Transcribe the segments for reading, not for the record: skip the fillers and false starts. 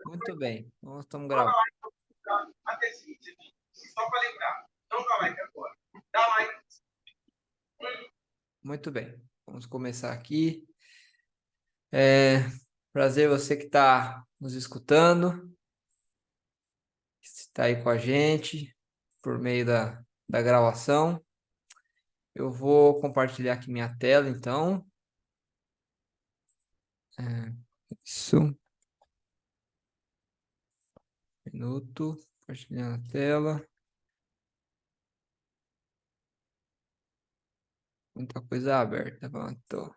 Muito bem, nós estamos gravando. Muito bem, vamos começar aqui. Prazer você que está nos escutando, que está aí com a gente por meio da gravação. Eu vou compartilhar aqui minha tela, então. Isso. Minuto. Compartilhando a tela. Muita coisa aberta. Pronto.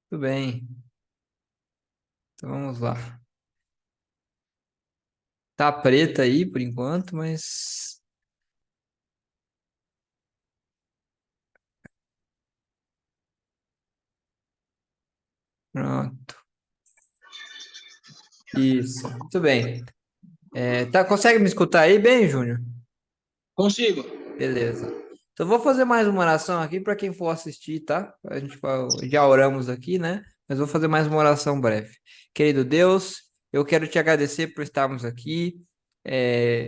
Tudo bem. Então vamos lá. Tá preta aí por enquanto, mas pronto. Isso. Muito bem. Consegue me escutar aí bem, Júnior? Consigo. Beleza. Então, vou fazer mais uma oração aqui para quem for assistir, tá? Já oramos aqui, né? Mas vou fazer mais uma oração breve. Querido Deus, eu quero te agradecer por estarmos aqui,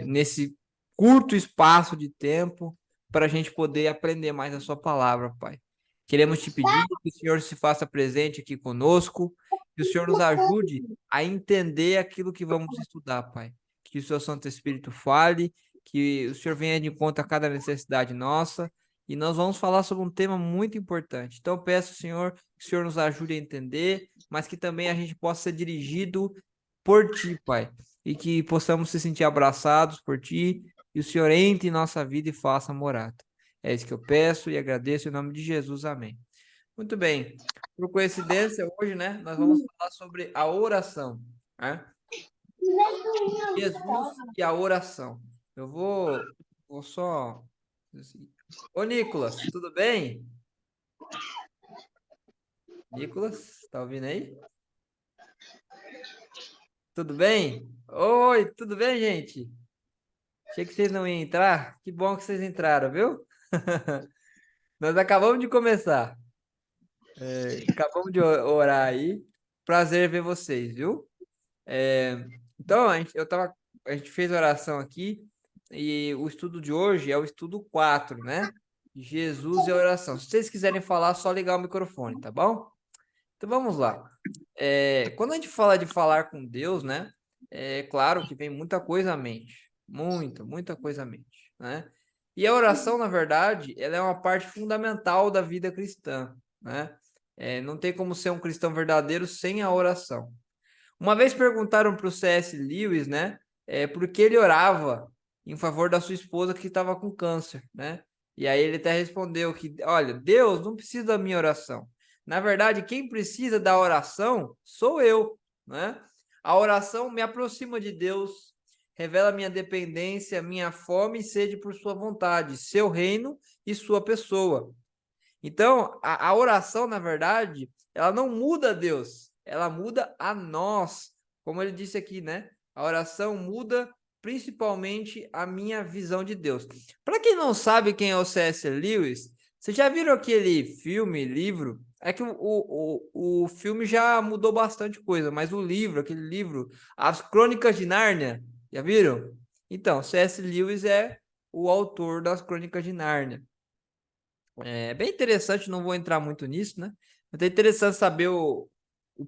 nesse curto espaço de tempo, para a gente poder aprender mais a Sua palavra, Pai. Queremos te pedir que o Senhor se faça presente aqui conosco, que o Senhor nos ajude a entender aquilo que vamos estudar, Pai. Que o Seu Santo Espírito fale, que o Senhor venha de encontro a cada necessidade nossa, e nós vamos falar sobre um tema muito importante. Então, eu peço, Senhor, que o Senhor nos ajude a entender, mas que também a gente possa ser dirigido por Ti, Pai, e que possamos se sentir abraçados por Ti, e o Senhor entre em nossa vida e faça morada. É isso que eu peço e agradeço em nome de Jesus. Amém. Muito bem. Por coincidência, hoje, né, nós vamos falar sobre a oração, né? Jesus e a oração. Eu vou só. Ô, Nicolas, tudo bem? Nicolas, tá ouvindo aí? Tudo bem? Oi, tudo bem, gente? Achei que vocês não iam entrar. Que bom que vocês entraram, viu? Nós acabamos de começar. Acabamos de orar aí. Prazer ver vocês, viu? Então, a gente fez a oração aqui e o estudo de hoje é o estudo 4, né? Jesus e a oração. Se vocês quiserem falar, só ligar o microfone, tá bom? Então vamos lá. Quando a gente fala de falar com Deus, né? É claro que vem muita coisa à mente. Muita coisa à mente, né? E a oração, na verdade, ela é uma parte fundamental da vida cristã, né? Não tem como ser um cristão verdadeiro sem a oração. Uma vez perguntaram para o C.S. Lewis, né, por que ele orava em favor da sua esposa que estava com câncer, né? E aí ele até respondeu que, olha, Deus não precisa da minha oração. Na verdade, quem precisa da oração sou eu, né? A oração me aproxima de Deus, revela minha dependência, minha fome e sede por sua vontade, seu reino e sua pessoa. Então, a oração, na verdade, ela não muda Deus, ela muda a nós. Como ele disse aqui, né? A oração muda principalmente a minha visão de Deus. Para quem não sabe quem é o C.S. Lewis, vocês já viram aquele filme, livro? É que o filme já mudou bastante coisa, mas o livro, aquele livro, As Crônicas de Nárnia, já viram? Então, C.S. Lewis é o autor das Crônicas de Nárnia. É bem interessante, não vou entrar muito nisso, né? Mas é interessante saber o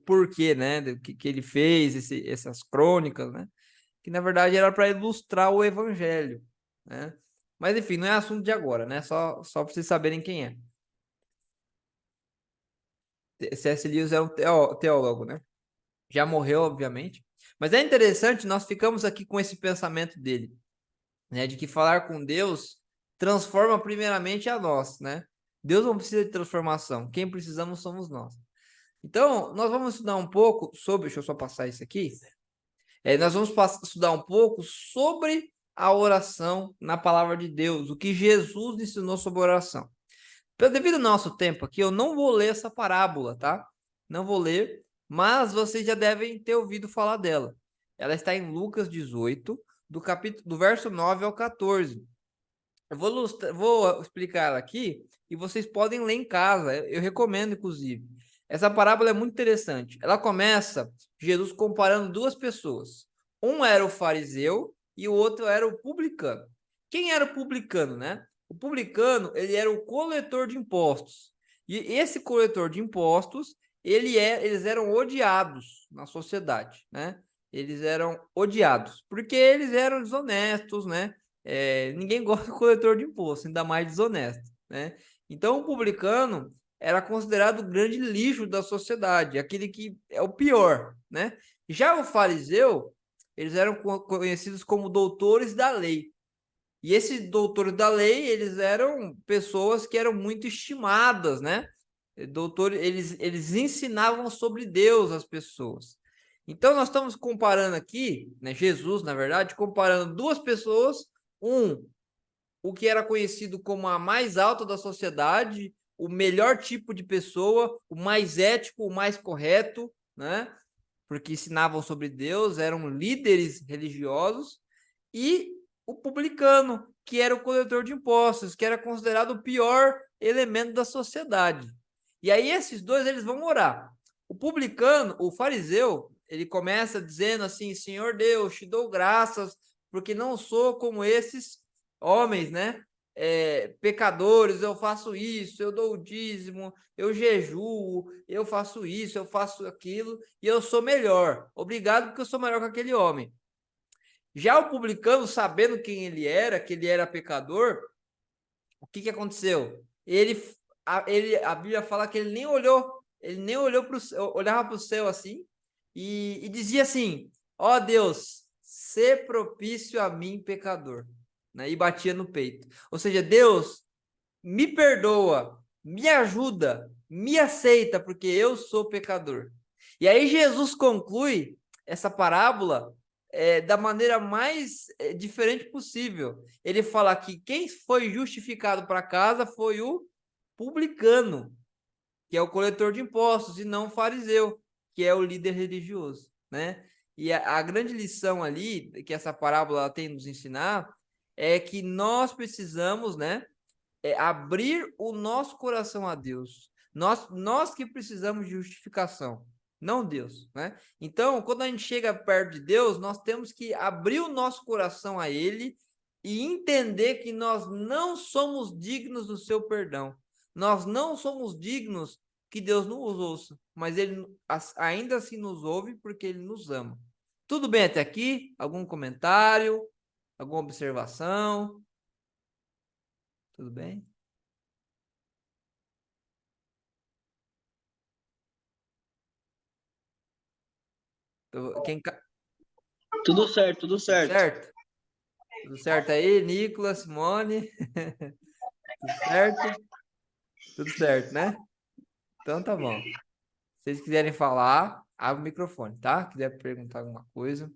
porquê, né? Do que ele fez, essas crônicas, né? Que na verdade era para ilustrar o evangelho, né? Mas enfim, não é assunto de agora, né? Só para vocês saberem quem é. C.S. Lewis é um teólogo, né? Já morreu, obviamente. Mas é interessante, nós ficamos aqui com esse pensamento dele, né? De que falar com Deus transforma primeiramente a nós, né? Deus não precisa de transformação. Quem precisamos somos nós. Então, nós vamos estudar um pouco sobre. Deixa eu só passar isso aqui. Nós vamos estudar um pouco sobre a oração na palavra de Deus, o que Jesus ensinou sobre oração. Devido ao nosso tempo aqui, eu não vou ler essa parábola, tá? Não vou ler, mas vocês já devem ter ouvido falar dela. Ela está em Lucas 18, do verso 9 ao 14. Eu vou explicar ela aqui e vocês podem ler em casa. Eu recomendo, inclusive. Essa parábola é muito interessante. Ela começa Jesus comparando duas pessoas. Um era o fariseu e o outro era o publicano. Quem era o publicano, né? O publicano, ele era o coletor de impostos. E esse coletor de impostos, eles eram odiados na sociedade, né? Eles eram odiados porque eles eram desonestos, né? Ninguém gosta do coletor de imposto, ainda mais desonesto, né? Então, o publicano era considerado o grande lixo da sociedade, aquele que é o pior, né? Já o fariseu, eles eram conhecidos como doutores da lei. E esses doutores da lei, eles eram pessoas que eram muito estimadas, né? Doutores, eles ensinavam sobre Deus às pessoas. Então, nós estamos comparando aqui, né, Jesus, na verdade, comparando duas pessoas, o que era conhecido como a mais alta da sociedade, o melhor tipo de pessoa, o mais ético, o mais correto, né? Porque ensinavam sobre Deus, eram líderes religiosos, e o publicano, que era o coletor de impostos, que era considerado o pior elemento da sociedade. E aí esses dois eles vão orar. O publicano, o fariseu, ele começa dizendo assim: Senhor Deus, te dou graças, porque não sou como esses homens, né? Pecadores, eu faço isso, eu dou o dízimo, eu jejuo, eu faço isso, eu faço aquilo, e eu sou melhor. Obrigado, porque eu sou melhor que aquele homem. Já o publicano, sabendo quem ele era, que ele era pecador, o que aconteceu? A Bíblia fala que ele nem olhou olhava para o céu assim, e dizia assim: ó Deus, sê propício a mim, pecador, né? E batia no peito. Ou seja, Deus, me perdoa, me ajuda, me aceita, porque eu sou pecador. E aí Jesus conclui essa parábola da maneira mais diferente possível. Ele fala que quem foi justificado para casa foi o publicano, que é o coletor de impostos, e não o fariseu, que é o líder religioso, né? E a grande lição ali que essa parábola tem nos ensinar é que nós precisamos, né, abrir o nosso coração a Deus. Nós que precisamos de justificação, não Deus, né? Então, quando a gente chega perto de Deus, nós temos que abrir o nosso coração a Ele e entender que nós não somos dignos do seu perdão. Nós não somos dignos que Deus nos ouça, mas Ele ainda assim nos ouve porque Ele nos ama. Tudo bem até aqui? Algum comentário? Alguma observação? Tudo bem? Quem, Tudo certo, tudo tudo certo. certo? Tudo certo aí, Nicolas, Simone? Tudo certo? Tudo certo, né? Então tá bom. Se vocês quiserem falar, abre o microfone, tá? Quiser perguntar alguma coisa.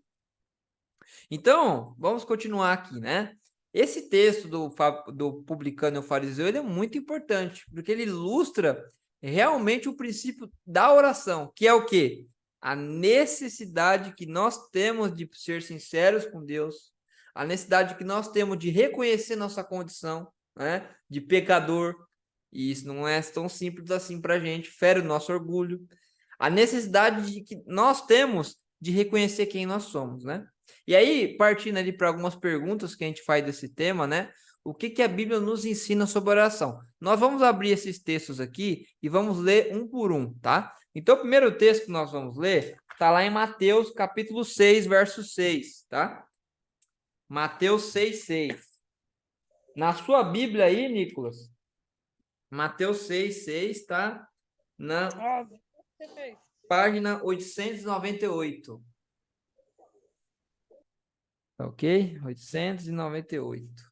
Então, vamos continuar aqui, né? Esse texto do publicano e o fariseu, ele é muito importante, porque ele ilustra realmente o princípio da oração, que é o quê? A necessidade que nós temos de ser sinceros com Deus, a necessidade que nós temos de reconhecer nossa condição, né, de pecador, e isso não é tão simples assim para a gente, fere o nosso orgulho, a necessidade de que nós temos de reconhecer quem nós somos, né? E aí, partindo ali para algumas perguntas que a gente faz desse tema, né? O que que a Bíblia nos ensina sobre oração? Nós vamos abrir esses textos aqui e vamos ler um por um, tá? Então, o primeiro texto que nós vamos ler está lá em Mateus, capítulo 6, verso 6, tá? Mateus 6, 6. Na sua Bíblia aí, Nicolas, Mateus 6, 6, tá? Na página 898. Tá ok? 898.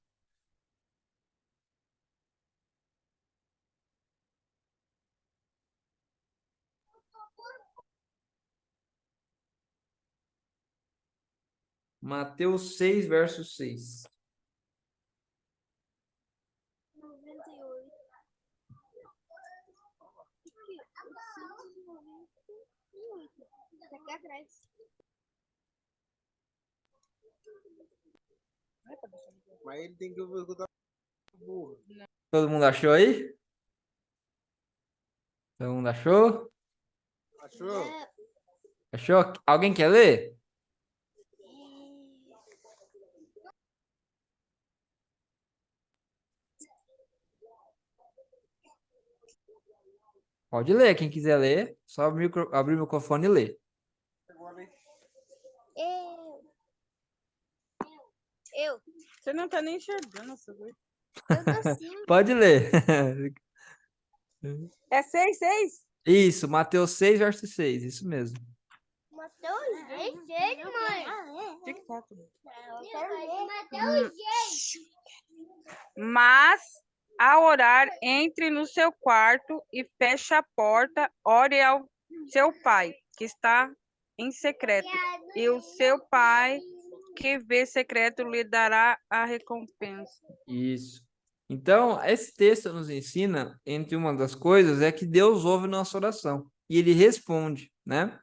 Mateus 6, verso 6. 98. Tá aqui atrás. Mas ele tem que escutar. Todo mundo achou aí? Todo mundo achou? Achou? É, Achou? Alguém quer ler? Pode ler, quem quiser ler, só abrir o microfone e ler. eu. Eu. Você não tá nem enxergando essa coisa. Eu tô sim. Pode ler. É 6. Isso, Mateus 6, verso 6, isso mesmo. Mateus, gente, mãe. Tic-tac. Eu quero ler. Mateus, gente. Mas, ao orar, entre no seu quarto e feche a porta, ore ao seu pai, que está em secreto, e o seu pai, que vê secreto, lhe dará a recompensa. Isso. Então, esse texto nos ensina, entre uma das coisas, é que Deus ouve nossa oração e ele responde, né?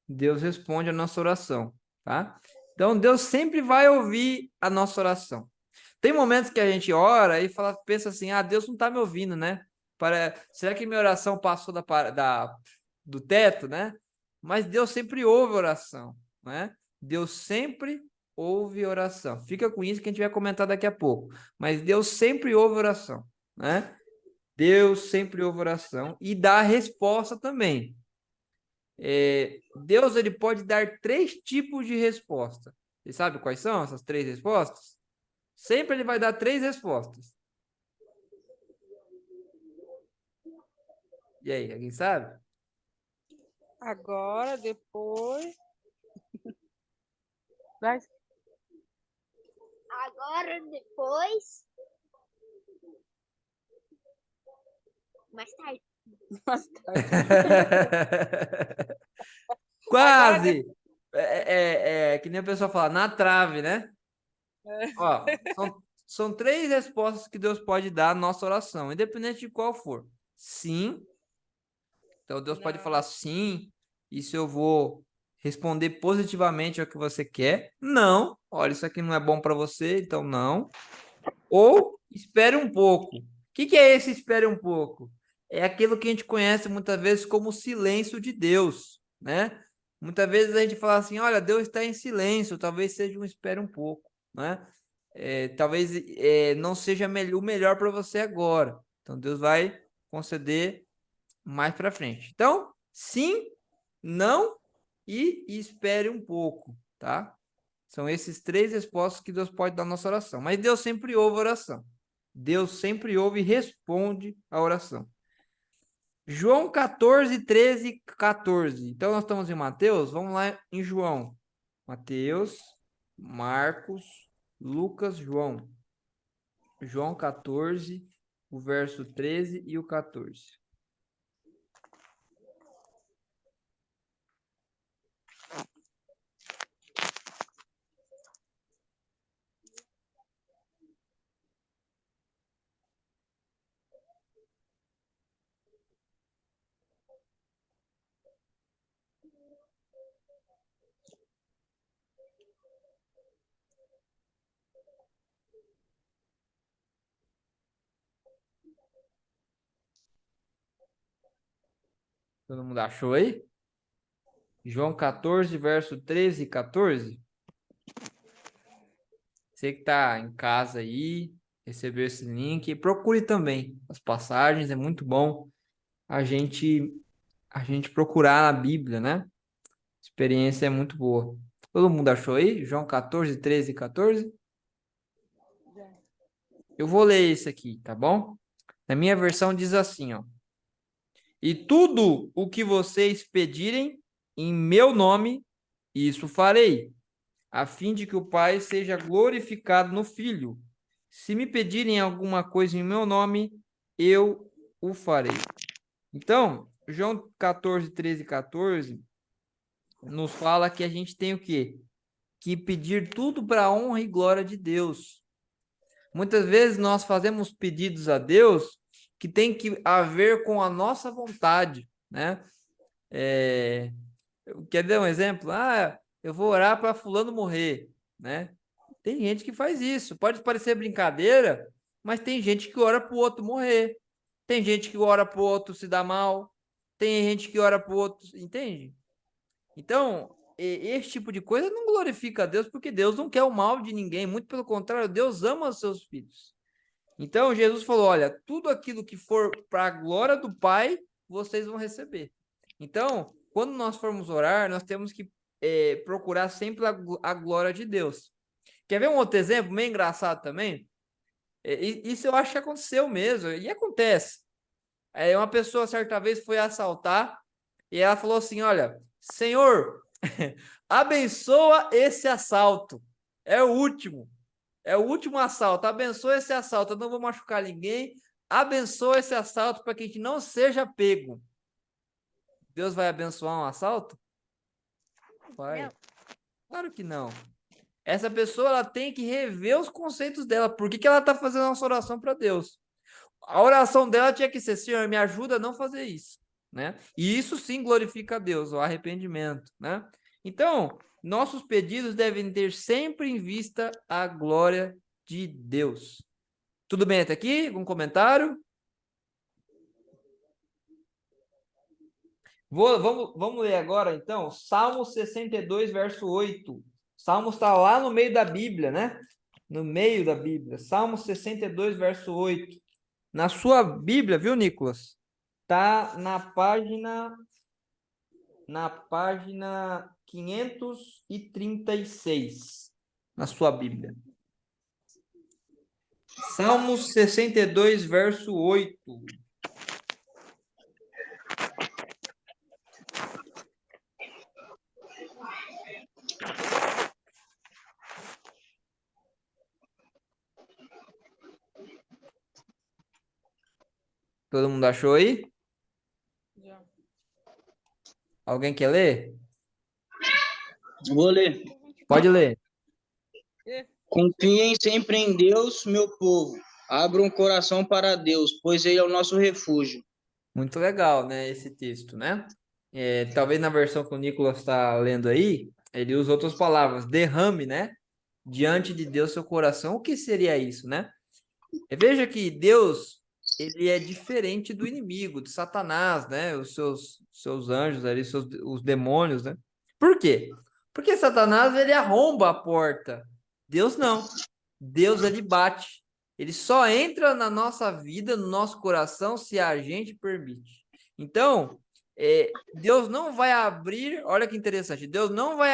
Deus responde a nossa oração, tá? Então, Deus sempre vai ouvir a nossa oração. Tem momentos que a gente ora e pensa assim, Deus não está me ouvindo, né? Será que minha oração passou do teto, né? Mas Deus sempre ouve a oração, né? Deus sempre ouve oração. Fica com isso que a gente vai comentar daqui a pouco. Mas Deus sempre ouve oração, né? Deus sempre ouve oração e dá a resposta também. Deus ele pode dar 3 tipos de resposta. Você sabe quais são essas 3 respostas? Sempre ele vai dar 3 respostas. E aí, alguém sabe? Agora, depois... Vai. Agora, depois. Mais tarde. Quase! Que nem a pessoa fala, na trave, né? Ó, são 3 respostas que Deus pode dar à nossa oração, independente de qual for. Sim. Então, Deus pode falar sim, isso eu vou responder positivamente ao que você quer. Não, olha, isso aqui não é bom para você, então não. Ou espere um pouco. O que é esse espere um pouco? É aquilo que a gente conhece muitas vezes como o silêncio de Deus, né? Muitas vezes a gente fala assim, olha, Deus está em silêncio, talvez seja um espere um pouco, né? Talvez não seja o melhor para você agora. Então, Deus vai conceder mais para frente. Então, sim, não e espere um pouco, tá? São esses 3 respostas que Deus pode dar na nossa oração. Mas Deus sempre ouve a oração. Deus sempre ouve e responde a oração. João 14, 13, 14. Então, nós estamos em Mateus. Vamos lá em João. Mateus, Marcos, Lucas, João. João 14, o verso 13 e o 14. Todo mundo achou aí? João 14, verso 13 e 14. Você que está em casa aí, recebeu esse link, procure também as passagens, é muito bom a gente procurar na Bíblia, né? A experiência é muito boa. Todo mundo achou aí? João 14, 13 e 14? Eu vou ler esse aqui, tá bom? Na minha versão diz assim, ó. E tudo o que vocês pedirem em meu nome, isso farei, a fim de que o Pai seja glorificado no Filho. Se me pedirem alguma coisa em meu nome, eu o farei. Então, João 14, 13 e 14 nos fala que a gente tem o quê? Que pedir tudo para a honra e glória de Deus. Muitas vezes nós fazemos pedidos a Deus que tem que haver com a nossa vontade, né? Quer dar um exemplo? Eu vou orar para fulano morrer, né? Tem gente que faz isso. Pode parecer brincadeira, mas tem gente que ora para o outro morrer. Tem gente que ora para o outro se dar mal. Tem gente que ora para o outro, entende? Então, esse tipo de coisa não glorifica a Deus, porque Deus não quer o mal de ninguém. Muito pelo contrário, Deus ama os seus filhos. Então, Jesus falou, olha, tudo aquilo que for para a glória do Pai, vocês vão receber. Então, quando nós formos orar, nós temos que procurar sempre a glória de Deus. Quer ver um outro exemplo meio engraçado também? Isso eu acho que aconteceu mesmo, e acontece. Uma pessoa certa vez foi assaltar e ela falou assim: olha, Senhor, abençoa esse assalto. É o último. É o último assalto. Abençoa esse assalto. Eu não vou machucar ninguém. Abençoa esse assalto para que a gente não seja pego. Deus vai abençoar um assalto? Vai. Não. Claro que não. Essa pessoa ela tem que rever os conceitos dela. Por que ela está fazendo essa oração para Deus? A oração dela tinha que ser: Senhor, me ajuda a não fazer isso, né? E isso sim glorifica a Deus, o arrependimento, né? Então, nossos pedidos devem ter sempre em vista a glória de Deus. Tudo bem até aqui? Algum comentário? Vamos ler agora, então, Salmo 62, verso 8. Salmo está lá no meio da Bíblia, né? No meio da Bíblia. Salmo 62, verso 8. Na sua Bíblia, viu, Nicolas? Tá na página 536, na sua Bíblia. Salmos 62, verso 8. Todo mundo achou aí? Alguém quer ler? Vou ler. Pode ler. Confiem sempre em Deus, meu povo. Abra um coração para Deus, pois Ele é o nosso refúgio. Muito legal, né, esse texto, né? Talvez na versão que o Nicolas está lendo aí, ele usa outras palavras. Derrame, né? Diante de Deus seu coração. O que seria isso, né? Veja que Deus, ele é diferente do inimigo, de Satanás, né? Os seus anjos ali, os demônios, né? Por quê? Porque Satanás, ele arromba a porta. Deus não. Deus, ele bate. Ele só entra na nossa vida, no nosso coração, se a gente permite. Então, Deus não vai abrir, olha que interessante, Deus não vai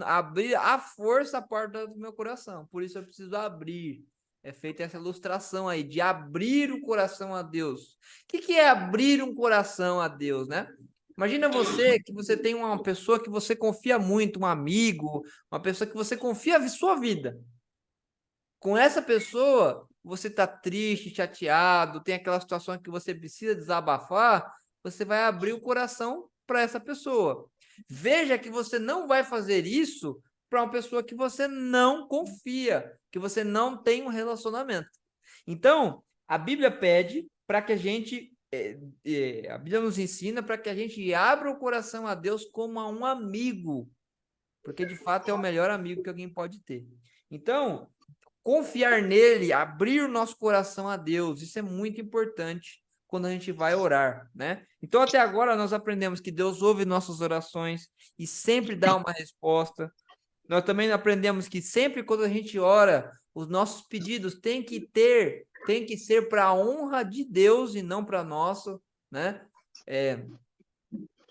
abrir à força a porta do meu coração. Por isso eu preciso abrir. É feita essa ilustração aí de abrir o coração a Deus. O que é abrir um coração a Deus, né? Imagina que você tem uma pessoa que você confia muito, um amigo, uma pessoa que você confia a sua vida. Com essa pessoa, você está triste, chateado, tem aquela situação que você precisa desabafar, você vai abrir o coração para essa pessoa. Veja que você não vai fazer isso para uma pessoa que você não confia, que você não tem um relacionamento. Então, a Bíblia pede para que a gente, a Bíblia nos ensina para que a gente abra o coração a Deus como a um amigo, porque de fato é o melhor amigo que alguém pode ter. Então, confiar nele, abrir o nosso coração a Deus, isso é muito importante quando a gente vai orar, né? Então, até agora, nós aprendemos que Deus ouve nossas orações e sempre dá uma resposta. Nós também aprendemos que sempre quando a gente ora, os nossos pedidos tem que ser para a honra de Deus e não para nosso, né?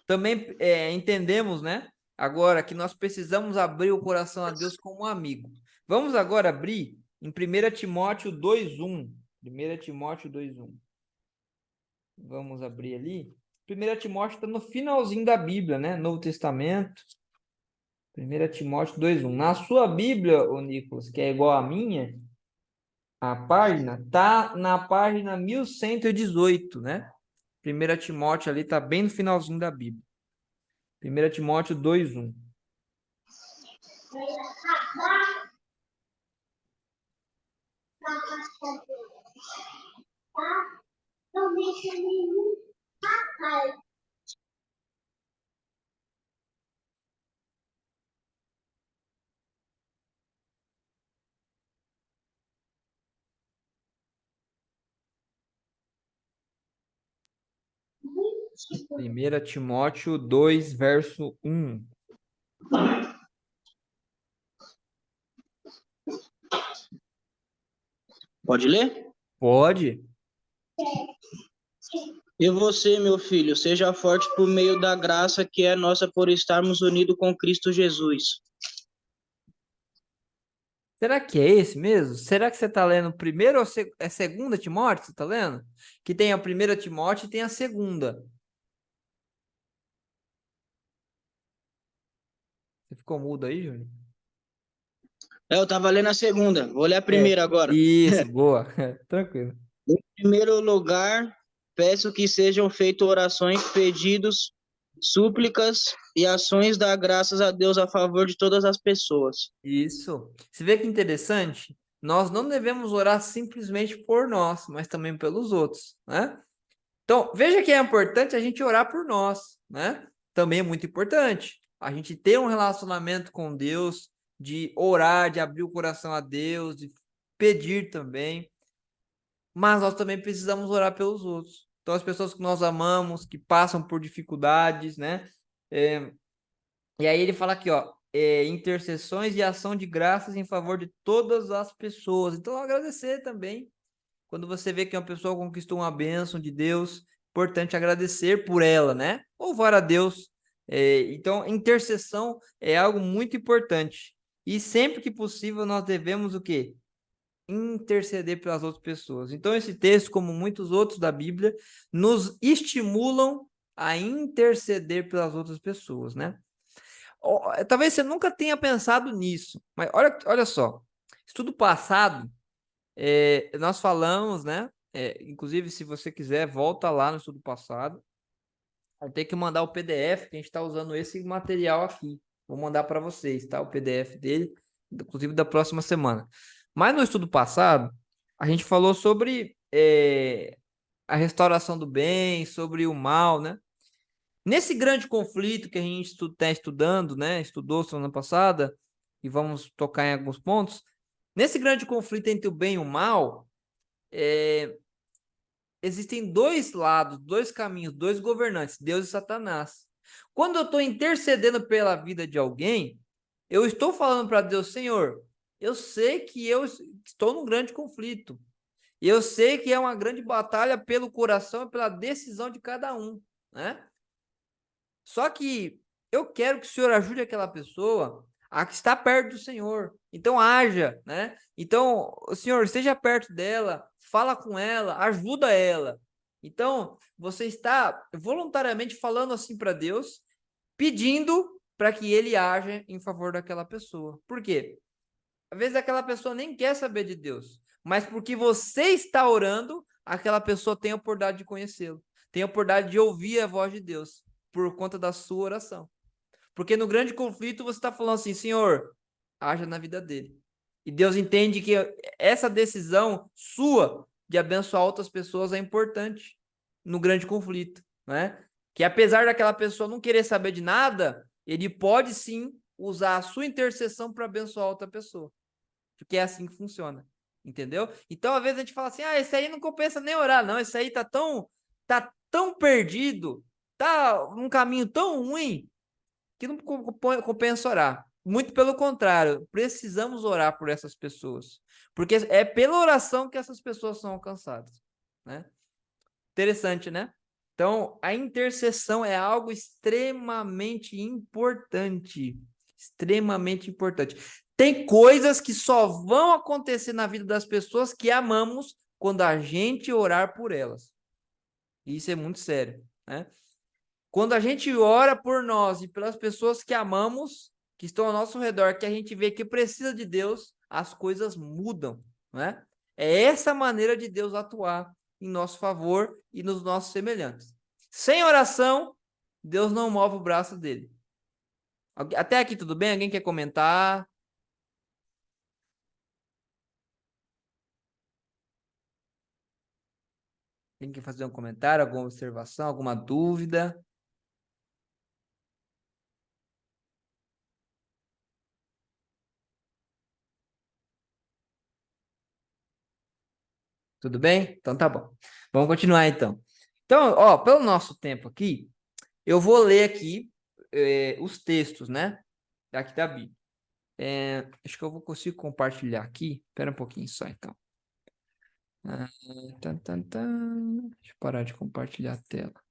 Também entendemos, né? Agora que nós precisamos abrir o coração a Deus como um amigo. Vamos agora abrir em 1 Timóteo 2:1. 1 Timóteo 2:1. Vamos abrir ali. 1 Timóteo está no finalzinho da Bíblia, né? Novo Testamento. 1 Timóteo 2:1. Na sua Bíblia, ô Nicolas, que é igual à minha, a página tá na página 1118, né? 1 Timóteo ali tá bem no finalzinho da Bíblia. 1 Timóteo 2:1. 1 Timóteo 2, verso 1. Pode ler? Pode? E você, meu filho, seja forte por meio da graça que é nossa por estarmos unidos com Cristo Jesus. Será que é esse mesmo? Será que você está lendo primeiro ou é segunda Timóteo? Você está lendo? Que tem a 1 Timóteo e tem a segunda. Você ficou mudo aí, Júnior? Eu estava lendo a segunda, vou ler a É. primeira agora. Isso, boa. Tranquilo. Em primeiro lugar, peço que sejam feitas orações, pedidos, súplicas e ações da graças a Deus a favor de todas as pessoas. Isso. Você vê que interessante? Nós não devemos orar simplesmente por nós, mas também pelos outros, né? Então, veja que é importante a gente orar por nós, né? Também é muito importante a gente ter um relacionamento com Deus, de orar, de abrir o coração a Deus, de pedir também. Mas nós também precisamos orar pelos outros. Então, as pessoas que nós amamos, que passam por dificuldades, né? E aí ele fala aqui, ó, intercessões e ação de graças em favor de todas as pessoas. Então, agradecer também. Quando você vê que uma pessoa conquistou uma bênção de Deus, importante agradecer por ela, né? Louvar a Deus. Então, intercessão é algo muito importante. E sempre que possível, nós devemos o quê? Interceder pelas outras pessoas. Então, esse texto, como muitos outros da Bíblia, nos estimulam a interceder pelas outras pessoas, né? Talvez você nunca tenha pensado nisso, mas olha só. Estudo passado, nós falamos, né? Inclusive, se você quiser, volta lá no estudo passado. Vai ter que mandar o PDF, que a gente está usando esse material aqui. Vou mandar para vocês, tá? O PDF dele, inclusive da próxima semana. Mas no estudo passado, a gente falou sobre a restauração do bem, sobre o mal, né? Nesse grande conflito que a gente está estudando, né? Estudou semana passada, e vamos tocar em alguns pontos. Nesse grande conflito entre o bem e o mal, existem dois lados, dois caminhos, dois governantes, Deus e Satanás. Quando eu estou intercedendo pela vida de alguém, eu estou falando para Deus, Senhor, eu sei que eu estou num grande conflito. E eu sei que é uma grande batalha pelo coração e pela decisão de cada um, né? Só que eu quero que o Senhor ajude aquela pessoa a que está perto do Senhor. Então haja, né? Então, o Senhor, esteja perto dela, fala com ela, ajuda ela. Então, você está voluntariamente falando assim para Deus, pedindo para que ele haja em favor daquela pessoa. Por quê? Às vezes aquela pessoa nem quer saber de Deus, mas porque você está orando, aquela pessoa tem a oportunidade de conhecê-lo, tem a oportunidade de ouvir a voz de Deus por conta da sua oração. Porque no grande conflito você está falando assim, Senhor, haja na vida dele. E Deus entende que essa decisão sua de abençoar outras pessoas é importante no grande conflito, né? Que apesar daquela pessoa não querer saber de nada, ele pode sim usar a sua intercessão para abençoar outra pessoa. Porque é assim que funciona, entendeu? Então, às vezes a gente fala assim, esse aí não compensa nem orar, não, esse aí tá tão perdido, tá num caminho tão ruim, que não compensa orar. Muito pelo contrário, precisamos orar por essas pessoas, porque é pela oração que essas pessoas são alcançadas, né? Interessante, né? Então, a intercessão é algo extremamente importante. Extremamente importante. Tem coisas que só vão acontecer na vida das pessoas que amamos quando a gente orar por elas. Isso é muito sério, né? Quando a gente ora por nós e pelas pessoas que amamos, que estão ao nosso redor, que a gente vê que precisa de Deus, as coisas mudam, né? É essa maneira de Deus atuar em nosso favor e nos nossos semelhantes. Sem oração, Deus não move o braço dele. Até aqui tudo bem? Alguém quer comentar? Alguém quer fazer um comentário, alguma observação, alguma dúvida? Tudo bem? Então tá bom. Vamos continuar então. Então, ó, pelo nosso tempo aqui, eu vou ler aqui os textos, né? Daqui da Bíblia. Acho que eu vou conseguir compartilhar aqui. Espera um pouquinho só, então. Deixa eu parar de compartilhar a tela.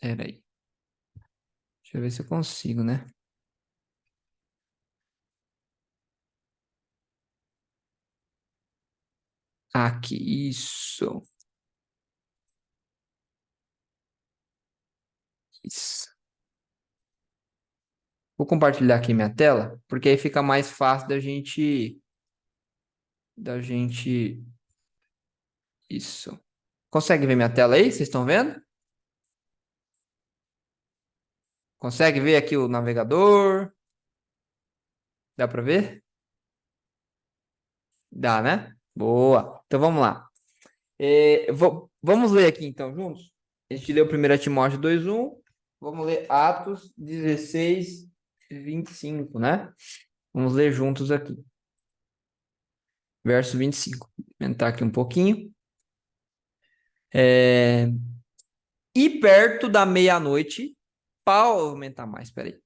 Espera aí. Deixa eu ver se eu consigo, né? Aqui, isso. Isso. Vou compartilhar aqui minha tela, porque aí fica mais fácil da gente. Isso. Consegue ver minha tela aí? Vocês estão vendo? Consegue ver aqui o navegador? Dá para ver? Dá, né? Boa. Então vamos lá. Vamos ler aqui então juntos? A gente leu 1 Timóteo 2:1. Vamos ler Atos 16:25, né? Vamos ler juntos aqui. Verso 25. Vou aumentar aqui um pouquinho. E perto da meia-noite, vou aumentar mais, peraí.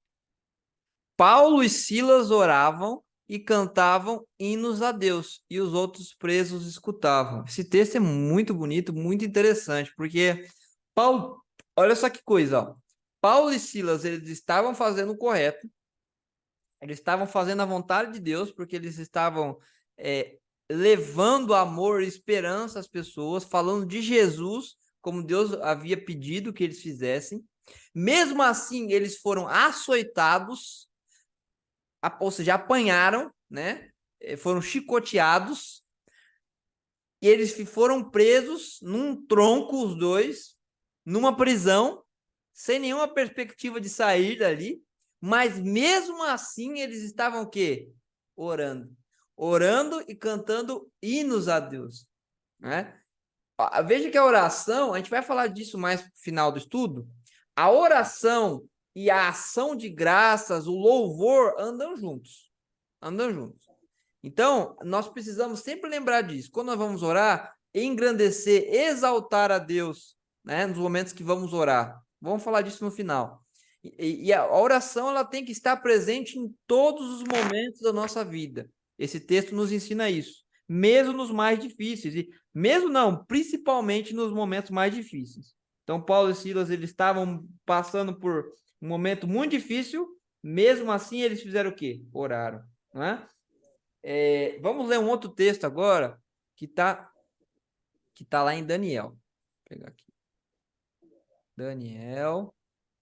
Paulo e Silas oravam e cantavam hinos a Deus, e os outros presos escutavam. Esse texto é muito bonito, muito interessante, porque Paulo, olha só que coisa, ó. Paulo e Silas, eles estavam fazendo o correto, eles estavam fazendo a vontade de Deus, porque eles estavam levando amor e esperança às pessoas, falando de Jesus, como Deus havia pedido que eles fizessem. Mesmo assim, eles foram açoitados, ou seja, apanharam, né? Foram chicoteados, e eles foram presos num tronco, os dois, numa prisão, sem nenhuma perspectiva de sair dali, mas mesmo assim eles estavam o quê? Orando. Orando e cantando hinos a Deus, né? Veja que a oração, a gente vai falar disso mais no final do estudo, a oração e a ação de graças, o louvor, andam juntos. Andam juntos. Então, nós precisamos sempre lembrar disso. Quando nós vamos orar, engrandecer, exaltar a Deus, né? Nos momentos que vamos orar. Vamos falar disso no final. E a oração, ela tem que estar presente em todos os momentos da nossa vida. Esse texto nos ensina isso. Mesmo nos mais difíceis. E mesmo não, principalmente nos momentos mais difíceis. Então, Paulo e Silas, eles estavam passando por um momento muito difícil. Mesmo assim, eles fizeram o quê? Oraram, não é? Vamos ler um outro texto agora, que tá lá em Daniel. Vou pegar aqui. Daniel,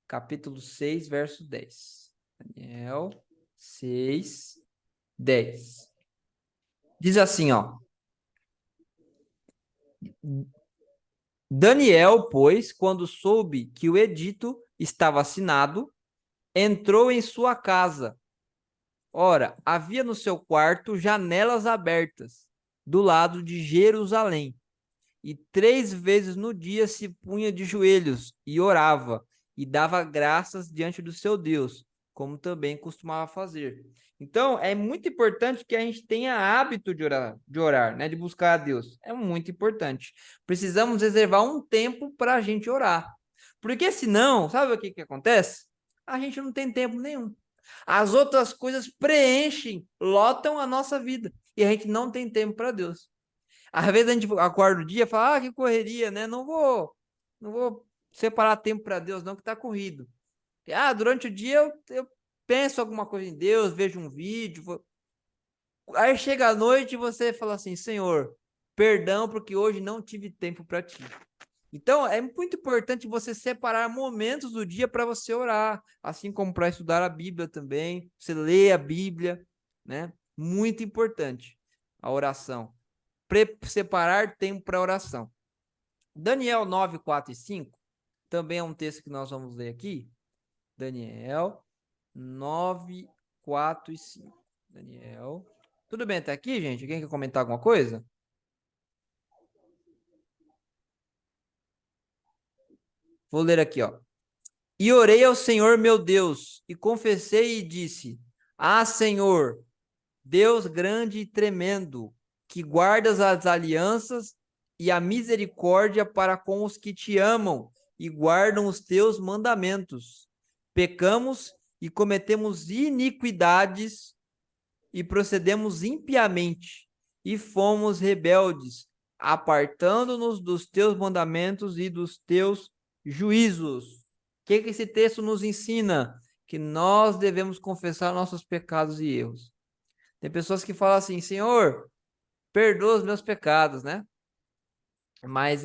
capítulo 6, verso 10. Daniel 6, 10. Diz assim, ó. Daniel, pois, quando soube que o edito estava assinado, entrou em sua casa. Ora, havia no seu quarto janelas abertas, do lado de Jerusalém. E 3 vezes no dia se punha de joelhos e orava, e dava graças diante do seu Deus, como também costumava fazer. Então, é muito importante que a gente tenha hábito de orar, né? De buscar a Deus. É muito importante. Precisamos reservar um tempo para a gente orar. Porque senão, sabe o que acontece? A gente não tem tempo nenhum. As outras coisas preenchem, lotam a nossa vida. E a gente não tem tempo para Deus. Às vezes a gente acorda o dia e fala, que correria, né? Não vou separar tempo para Deus, não, que tá corrido. Durante o dia eu penso alguma coisa em Deus, vejo um vídeo. Aí chega a noite e você fala assim, Senhor, perdão porque hoje não tive tempo para ti. Então, é muito importante você separar momentos do dia para você orar, assim como para estudar a Bíblia também, você lê a Bíblia, né? Muito importante a oração. Separar tempo para oração. Daniel 9, 4 e 5, também é um texto que nós vamos ler aqui. Daniel 9, 4 e 5. Daniel. Tudo bem até aqui, gente? Alguém quer comentar alguma coisa? Vou ler aqui, ó. E orei ao Senhor meu Deus, e confessei e disse: Senhor, Deus grande e tremendo, que guardas as alianças e a misericórdia para com os que te amam e guardam os teus mandamentos. Pecamos e cometemos iniquidades e procedemos impiamente e fomos rebeldes, apartando-nos dos teus mandamentos e dos teus juízos. O que esse texto nos ensina? Que nós devemos confessar nossos pecados e erros. Tem pessoas que falam assim, Senhor, perdoa os meus pecados, né? Mas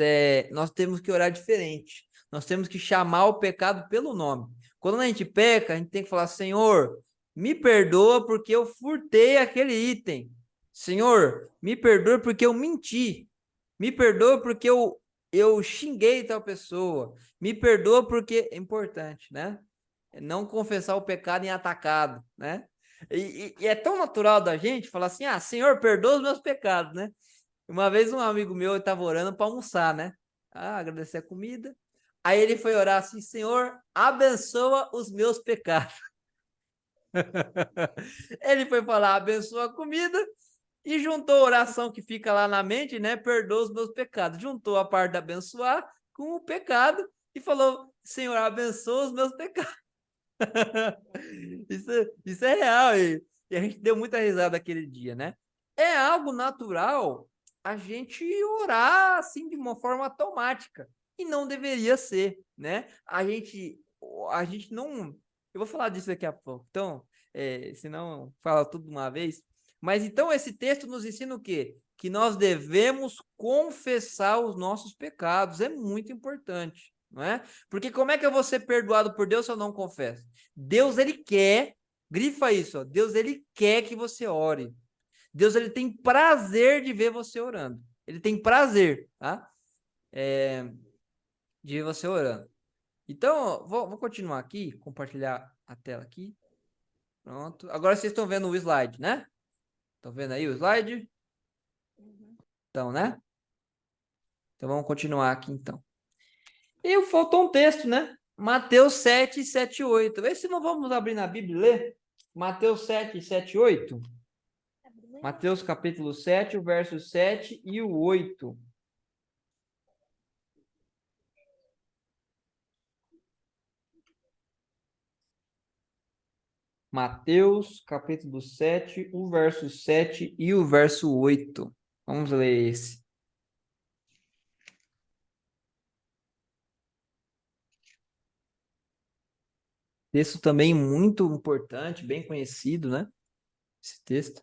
nós temos que orar diferente. Nós temos que chamar o pecado pelo nome. Quando a gente peca, a gente tem que falar, Senhor, me perdoa porque eu furtei aquele item. Senhor, me perdoa porque eu menti. Me perdoa porque eu xinguei tal pessoa. Me perdoa porque é importante, né? Não confessar o pecado em atacado, né? E é tão natural da gente falar assim, Senhor, perdoa os meus pecados, né? Uma vez um amigo meu estava orando para almoçar, né? Agradecer a comida. Aí ele foi orar assim, Senhor, abençoa os meus pecados. Ele foi falar, abençoa a comida e juntou a oração que fica lá na mente, né? Perdoa os meus pecados. Juntou a parte de abençoar com o pecado e falou, Senhor, abençoa os meus pecados. Isso é real e a gente deu muita risada aquele dia, né? É algo natural a gente orar assim de uma forma automática e não deveria ser, né? A gente não, eu vou falar disso daqui a pouco. Então, senão fala tudo de uma vez. Mas então esse texto nos ensina o quê? Que nós devemos confessar os nossos pecados. É muito importante, não é? Porque como é que eu vou ser perdoado por Deus se eu não confesso? Deus, ele quer, grifa isso, ó, Deus, ele quer que você ore. Deus, ele tem prazer de ver você orando. Ele tem prazer, tá? De ver você orando. Então, vou continuar aqui, compartilhar a tela aqui. Pronto. Agora vocês estão vendo o slide, né? Estão vendo aí o slide? Então, né? Então, vamos continuar aqui, então. E faltou um texto, né? Mateus 7, 7 e 8. Vê se não vamos abrir na Bíblia e ler. Mateus 7, 7 e 8. Mateus capítulo 7, o verso 7 e o 8. Mateus capítulo 7, o verso 7 e o verso 8. Vamos ler esse. Texto também muito importante, bem conhecido, né? Esse texto.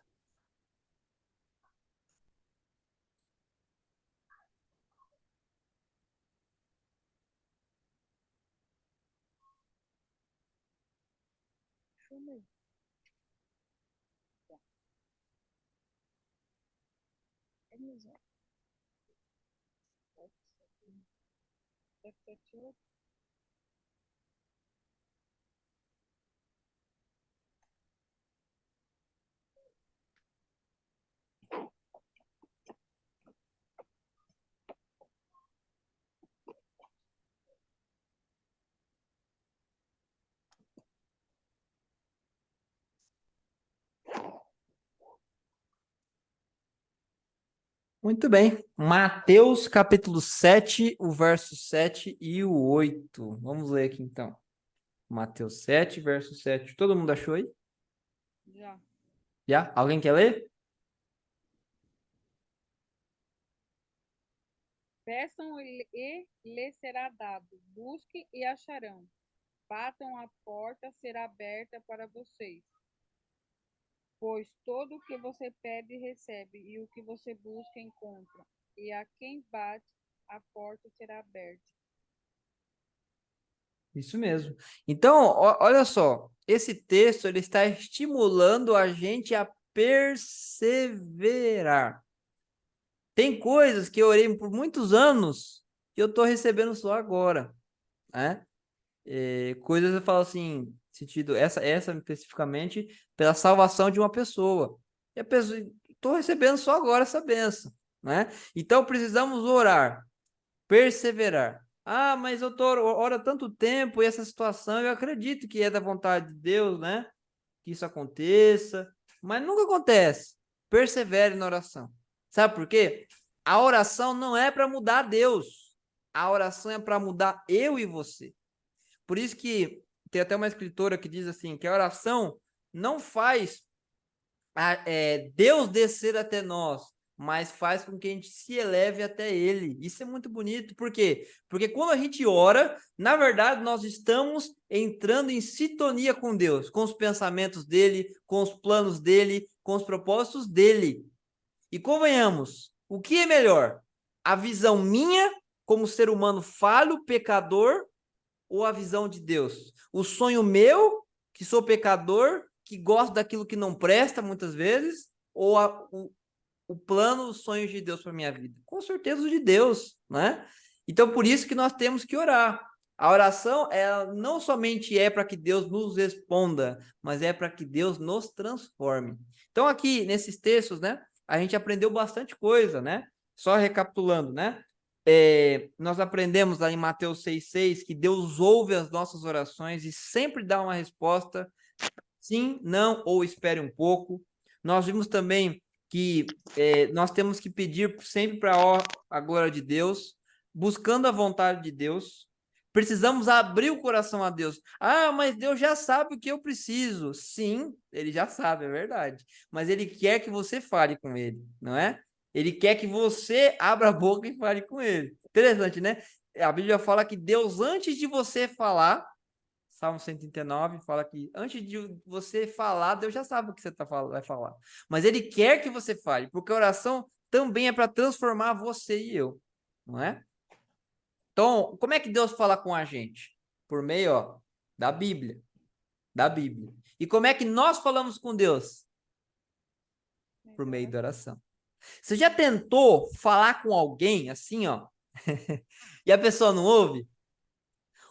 Muito bem. Mateus capítulo 7, o verso 7 e o 8. Vamos ler aqui então. Mateus 7, verso 7. Todo mundo achou aí? Já. Já? Alguém quer ler? Peçam e lhes será dado. Busquem e acharão. Batam, a porta será aberta para vocês. Pois todo o que você pede, recebe, e o que você busca, encontra. E a quem bate, a porta será aberta. Isso mesmo. Então, olha só, esse texto ele está estimulando a gente a perseverar. Tem coisas que eu orei por muitos anos que eu estou recebendo só agora, né? Coisas eu falo assim, sentido essa especificamente pela salvação de uma pessoa. E a pessoa, estou recebendo só agora essa bênção, né? Então precisamos orar, perseverar. Mas eu oro há tanto tempo e essa situação eu acredito que é da vontade de Deus, né? Que isso aconteça, mas nunca acontece. Persevere na oração. Sabe por quê? A oração não é para mudar Deus. A oração é para mudar eu e você. Por isso que tem até uma escritora que diz assim, que a oração não faz Deus descer até nós, mas faz com que a gente se eleve até Ele. Isso é muito bonito. Por quê? Porque quando a gente ora, na verdade, nós estamos entrando em sintonia com Deus, com os pensamentos dEle, com os planos dEle, com os propósitos dEle. E convenhamos, o que é melhor? A visão minha, como ser humano falho, pecador, ou a visão de Deus? O sonho meu, que sou pecador, que gosto daquilo que não presta muitas vezes, ou o plano, os sonhos de Deus para minha vida? Com certeza o de Deus, né? Então, por isso que nós temos que orar. A oração, ela não somente é para que Deus nos responda, mas é para que Deus nos transforme. Então, aqui, nesses textos, né, a gente aprendeu bastante coisa, né? Só recapitulando, né? Nós aprendemos lá em Mateus 6,6 que Deus ouve as nossas orações e sempre dá uma resposta sim, não ou espere um pouco. Nós vimos também que nós temos que pedir sempre para a glória de Deus, buscando a vontade de Deus. Precisamos abrir o coração a Deus. Ah, mas Deus já sabe o que eu preciso. Sim, Ele já sabe, é verdade. Mas Ele quer que você fale com Ele, não é? Ele quer que você abra a boca e fale com Ele. Interessante, né? A Bíblia fala que Deus, antes de você falar, Salmo 139 fala que antes de você falar, Deus já sabe o que você vai falar. Mas Ele quer que você fale, porque a oração também é para transformar você e eu, não é? Então, como é que Deus fala com a gente? Por meio, da Bíblia. Da Bíblia. E como é que nós falamos com Deus? Por meio da oração. Você já tentou falar com alguém assim, ó, e a pessoa não ouve?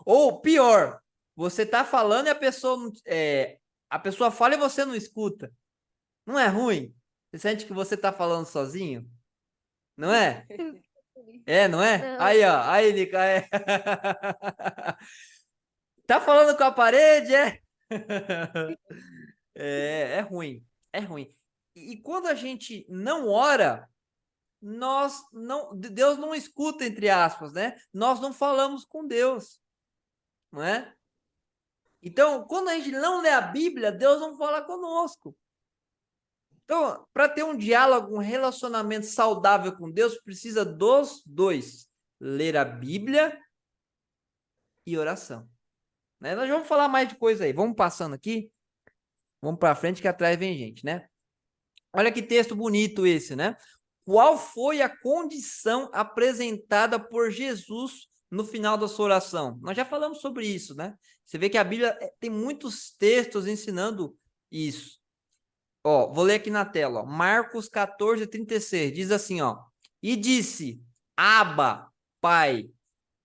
Ou pior, você tá falando e a pessoa fala e você não escuta. Não é ruim? Você sente que você tá falando sozinho? Não é? Não é? Aí, ó. Aí, Nica, Tá falando com a parede, é? É ruim. É ruim. E quando a gente não ora, Deus não escuta, entre aspas, né? Nós não falamos com Deus, não é? Então, quando a gente não lê a Bíblia, Deus não fala conosco. Então, para ter um diálogo, um relacionamento saudável com Deus, precisa dos dois: ler a Bíblia e oração. Né? Nós vamos falar mais de coisa aí. Vamos passando aqui. Vamos para frente que atrás vem gente, né? Olha que texto bonito esse, né? Qual foi a condição apresentada por Jesus no final da sua oração? Nós já falamos sobre isso, né? Você vê que a Bíblia tem muitos textos ensinando isso. Ó, vou ler aqui na tela, ó. Marcos 14:36, diz assim, ó: e disse, Abba, Pai,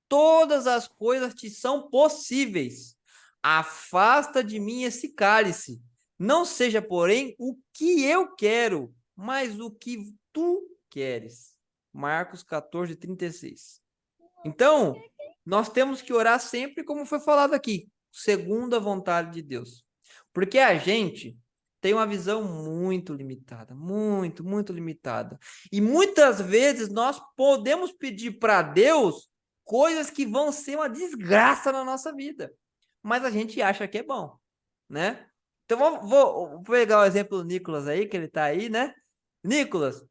todas as coisas te são possíveis. Afasta de mim esse cálice. Não seja, porém, o que eu quero, mas o que tu queres. Marcos 14:36. Então, nós temos que orar sempre como foi falado aqui, segundo a vontade de Deus. Porque a gente tem uma visão muito limitada, muito, muito limitada. E muitas vezes nós podemos pedir para Deus coisas que vão ser uma desgraça na nossa vida. Mas a gente acha que é bom, né? Então, vou pegar o exemplo do Nicolas aí, que ele tá aí, né? Nicolas,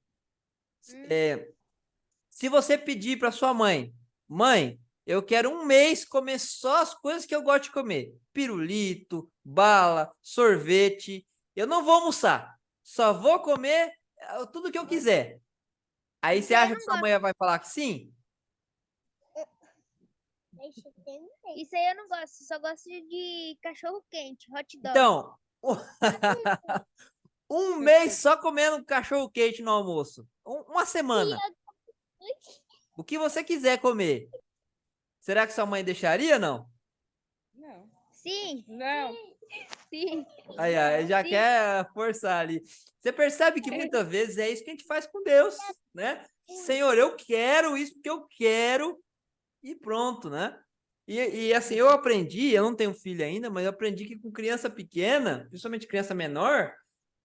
se você pedir para sua mãe, mãe, eu quero um mês comer só as coisas que eu gosto de comer. Pirulito, bala, sorvete. Eu não vou almoçar. Só vou comer tudo que eu quiser. Aí você acha que sua mãe vai falar que sim? Isso aí eu não gosto, só gosto de cachorro quente, hot dog. Então, um mês só comendo cachorro quente no almoço. Uma semana. O que você quiser comer. Será que sua mãe deixaria ou não? Não. Sim. Não. Sim. Aí, já quer forçar ali. Você percebe que muitas vezes é isso que a gente faz com Deus, né? Senhor, eu quero isso porque eu quero e pronto, né? E assim, eu aprendi, eu não tenho filho ainda, mas eu aprendi que com criança pequena, principalmente criança menor,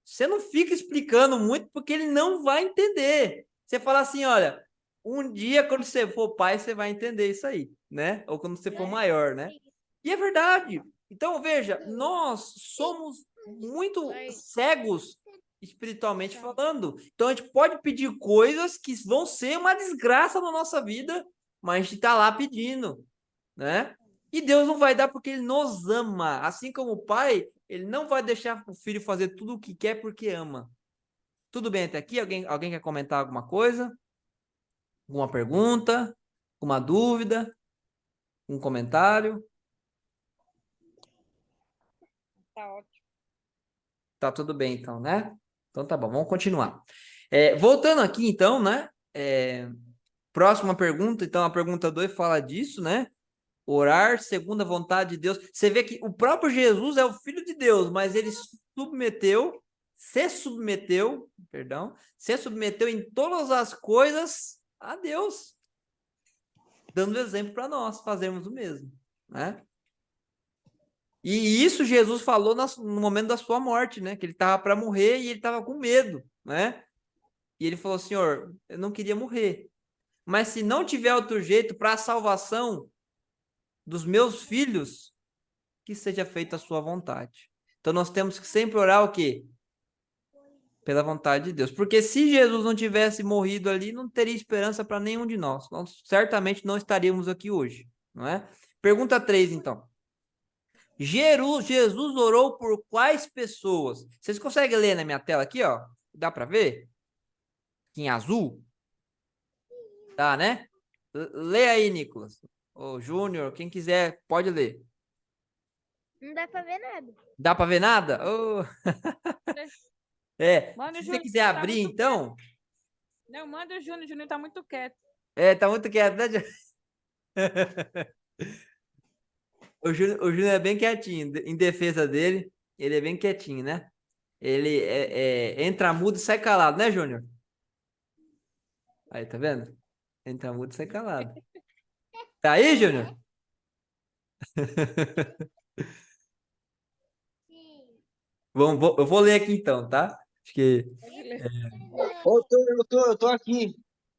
você não fica explicando muito porque ele não vai entender. Você fala assim, olha, um dia quando você for pai, você vai entender isso aí, né? Ou quando você for maior, né? E é verdade. Então, veja, nós somos muito cegos espiritualmente falando. Então, a gente pode pedir coisas que vão ser uma desgraça na nossa vida, mas a gente está lá pedindo, né? E Deus não vai dar porque Ele nos ama. Assim como o pai, Ele não vai deixar o filho fazer tudo o que quer porque ama. Tudo bem até aqui? Alguém quer comentar alguma coisa? Alguma pergunta? Alguma dúvida? Um comentário? Tá ótimo. Tá tudo bem, então, né? Então tá bom, vamos continuar. Voltando aqui, então, né? Próxima pergunta, então, a pergunta 2 fala disso, né? Orar segundo a vontade de Deus. Você vê que o próprio Jesus é o Filho de Deus, mas ele se submeteu em todas as coisas a Deus, dando exemplo para nós fazermos o mesmo, né? E isso Jesus falou no momento da sua morte, né? Que ele estava para morrer e ele estava com medo, né? E ele falou: Senhor, eu não queria morrer, mas se não tiver outro jeito para a salvação dos meus filhos, que seja feita a sua vontade. Então nós temos que sempre orar o quê? Pela vontade de Deus. Porque se Jesus não tivesse morrido ali, não teria esperança para nenhum de nós. Nós certamente não estaríamos aqui hoje, não é? Pergunta 3, então. Jesus orou por quais pessoas? Vocês conseguem ler na minha tela aqui, ó? Dá para ver? Em azul? Tá, né? Lê aí, Nicolas. Ô, Júnior, quem quiser, pode ler. Não dá pra ver nada. Dá para ver nada? Ô, Manda o se você Júnior, quiser tá abrir, muito então. Não, manda o Júnior tá muito quieto. Tá muito quieto, né? O Júnior é bem quietinho. Em defesa dele, ele é bem quietinho, né? Ele entra mudo e sai calado, né, Júnior? Aí, tá vendo? Entra mudo e sai calado. Tá aí, Júnior? Eu vou ler aqui então, tá? Acho que Pode ler. Eu tô aqui.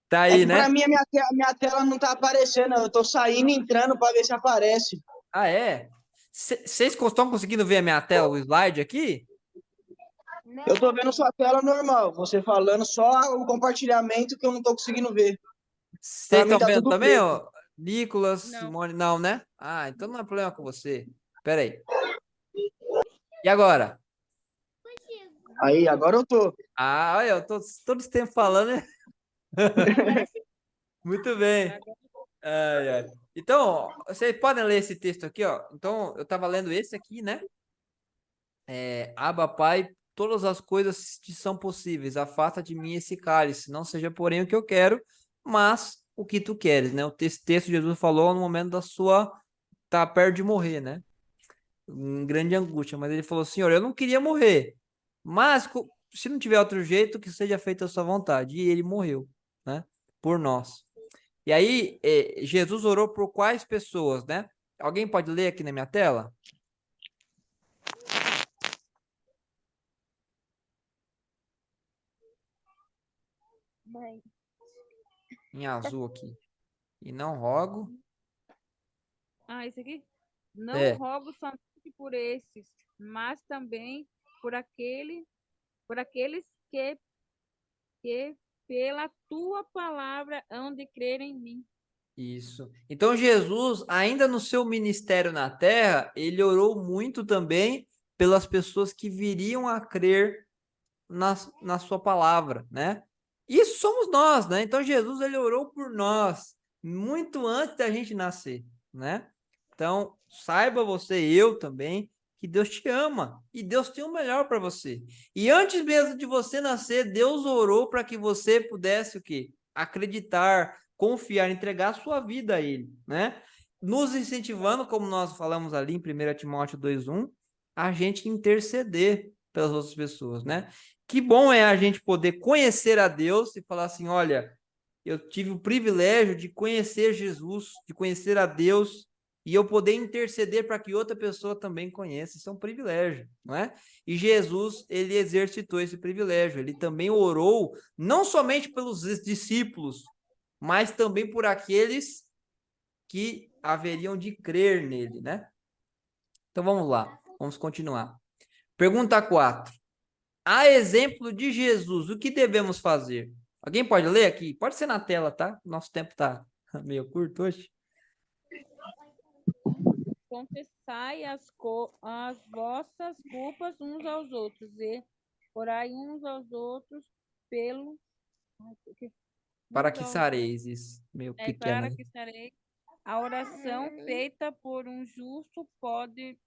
tá É aí, que pra né? mim a minha tela não tá aparecendo. Eu tô saindo e entrando pra ver se aparece. Ah, é? Vocês estão conseguindo ver a minha tela, o slide aqui? Eu tô vendo sua tela normal. Você falando só o compartilhamento que eu não tô conseguindo ver. Vocês Pra mim estão tá vendo tudo também, preto. ó? Nicolas, Não. Simone, não, né? Ah, então não é problema com você. Pera aí. E agora? Aí, agora eu tô. Ah, olha, eu tô todo esse tempo falando, né? Agora sim. Muito bem. Ai, ai. Então, ó, vocês podem ler esse texto aqui, ó. Então, eu estava lendo esse aqui, né? Abba, Pai, todas as coisas te são possíveis. Afasta de mim esse cálice. Não seja, porém, o que eu quero, mas o que tu queres, né? Esse texto Jesus falou no momento da sua... Tá perto de morrer, né? Em grande angústia. Mas ele falou, Senhor, eu não queria morrer. Mas, se não tiver outro jeito, que seja feita a sua vontade. E ele morreu, né? Por nós. E aí, Jesus orou por quais pessoas, né? Alguém pode ler aqui na minha tela? Mãe. Em azul aqui. E não rogo. Esse aqui? Não É, rogo somente por esses, mas também por aqueles que pela tua palavra hão de crer em mim. isso. Então, Jesus, ainda no seu ministério na terra, ele orou muito também pelas pessoas que viriam a crer na sua palavra, né? Isso somos nós, né? Então, Jesus, ele orou por nós muito antes da gente nascer, né? Então, saiba você e eu também que Deus te ama e Deus tem o melhor para você. E antes mesmo de você nascer, Deus orou para que você pudesse o quê? Acreditar, confiar, entregar a sua vida a Ele, né? Nos incentivando, como nós falamos ali em 1 Timóteo 2:1, a gente interceder pelas outras pessoas, né? Que bom é a gente poder conhecer a Deus e falar assim, olha, eu tive o privilégio de conhecer Jesus, de conhecer a Deus, e eu poder interceder para que outra pessoa também conheça. Isso é um privilégio, não é? E Jesus, ele exercitou esse privilégio. Ele também orou não somente pelos discípulos, mas também por aqueles que haveriam de crer nele, né? Então vamos lá, vamos continuar. Pergunta 4. A exemplo de Jesus, o que devemos fazer? Alguém pode ler aqui? Pode ser na tela, tá? Nosso tempo tá meio curto hoje. Confessai as vossas culpas uns aos outros e orai uns aos outros pelo Para que sareis, isso, meio pequeno. para que sareis. A oração feita por um justo pode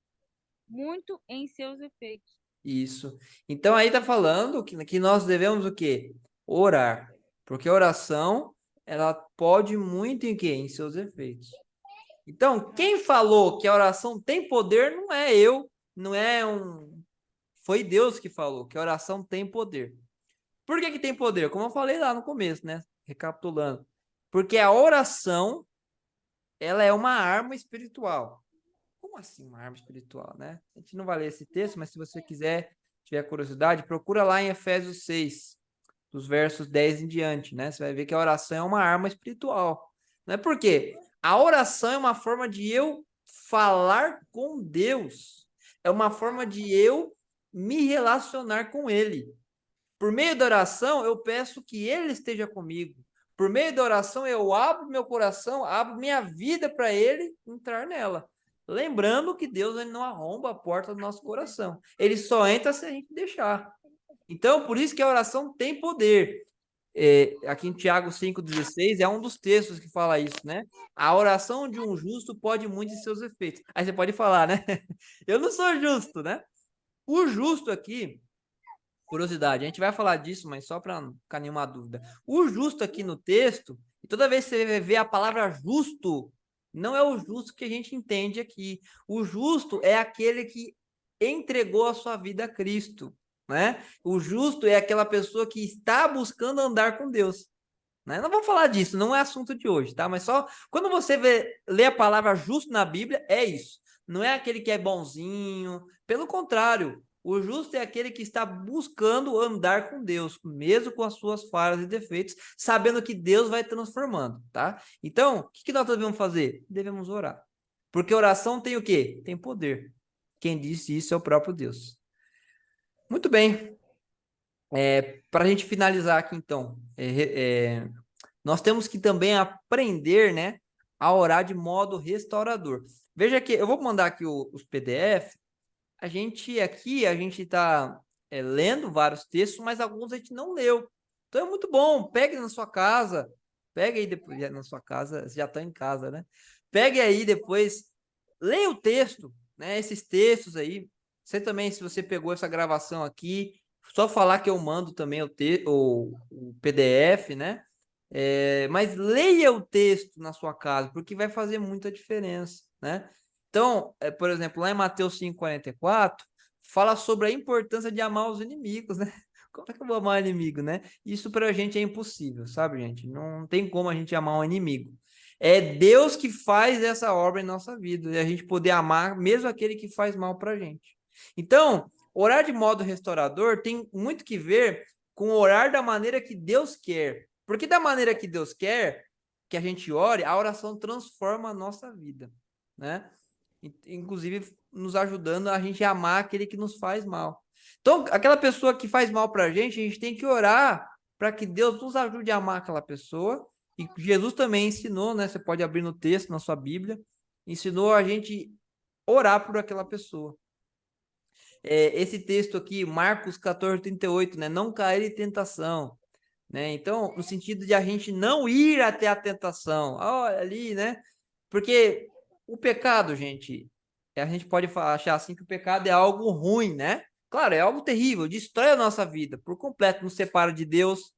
muito em seus efeitos. Isso. Então aí tá falando que nós devemos o quê? Orar. Porque a oração, ela pode muito em quê? Em seus efeitos. Então, quem falou que a oração tem poder não é eu, não é um... Foi Deus que falou que a oração tem poder. Por que que tem poder? Como eu falei lá no começo, né? Recapitulando. Porque a oração, ela é uma arma espiritual. Como assim uma arma espiritual, né? A gente não vai ler esse texto, mas se você quiser, tiver curiosidade, procura lá em Efésios 6, dos versos 10 em diante, né? Você vai ver que a oração é uma arma espiritual. Não é por quê? A oração é uma forma de eu falar com Deus. É uma forma de eu me relacionar com Ele. Por meio da oração, eu peço que Ele esteja comigo. Por meio da oração, eu abro meu coração, abro minha vida para Ele entrar nela. Lembrando que Deus ele não arromba a porta do nosso coração. Ele só entra se a gente deixar. Então, por isso que a oração tem poder. Aqui em Tiago 5,16 é um dos textos que fala isso, né? A oração de um justo pode muito em seus efeitos. Aí você pode falar, né? Eu não sou justo, né? O justo aqui, curiosidade, a gente vai falar disso, mas só para não ficar nenhuma dúvida. O justo aqui no texto, e toda vez que você vê a palavra justo, não é o justo que a gente entende aqui. O justo é aquele que entregou a sua vida a Cristo, né? O justo é aquela pessoa que está buscando andar com Deus, né? Não vamos falar disso, não é assunto de hoje, tá? Mas só quando você lê a palavra justo na Bíblia, é isso. Não é aquele que é bonzinho, pelo contrário, o justo é aquele que está buscando andar com Deus, mesmo com as suas falhas e defeitos, sabendo que Deus vai transformando, tá? Então, o que nós devemos fazer? Devemos orar. Porque oração tem o quê? Tem poder. Quem disse isso é o próprio Deus. Muito bem. Para a gente finalizar aqui, então, nós temos que também aprender, né, a orar de modo restaurador. Veja que eu vou mandar aqui os PDF. A gente está lendo vários textos, mas alguns a gente não leu. Então é muito bom. Pegue na sua casa, pegue aí depois na sua casa, você já está em casa, né? Pegue aí depois, leia o texto, né? Esses textos aí. Você também, se você pegou essa gravação aqui, só falar que eu mando também o PDF, né? Mas leia o texto na sua casa, porque vai fazer muita diferença, né? Então, por exemplo, lá em Mateus 5,44, fala sobre a importância de amar os inimigos, né? Como é que eu vou amar o inimigo, né? Isso pra gente é impossível, sabe, gente? Não tem como a gente amar um inimigo. É Deus que faz essa obra em nossa vida, e a gente poder amar mesmo aquele que faz mal pra gente. Então, orar de modo restaurador tem muito que ver com orar da maneira que Deus quer. Porque da maneira que Deus quer que a gente ore, a oração transforma a nossa vida, né? Inclusive nos ajudando a gente amar aquele que nos faz mal. Então, aquela pessoa que faz mal para a gente tem que orar para que Deus nos ajude a amar aquela pessoa. E Jesus também ensinou, né? Você pode abrir no texto, na sua Bíblia, ensinou a gente orar por aquela pessoa. Esse texto aqui, Marcos 14:38, né? Não cair em tentação, né? Então, no sentido de a gente não ir até a tentação, olha ali, né? Porque o pecado, gente, a gente pode achar assim que o pecado é algo ruim, né? Claro, é algo terrível, destrói a nossa vida por completo, nos separa de Deus,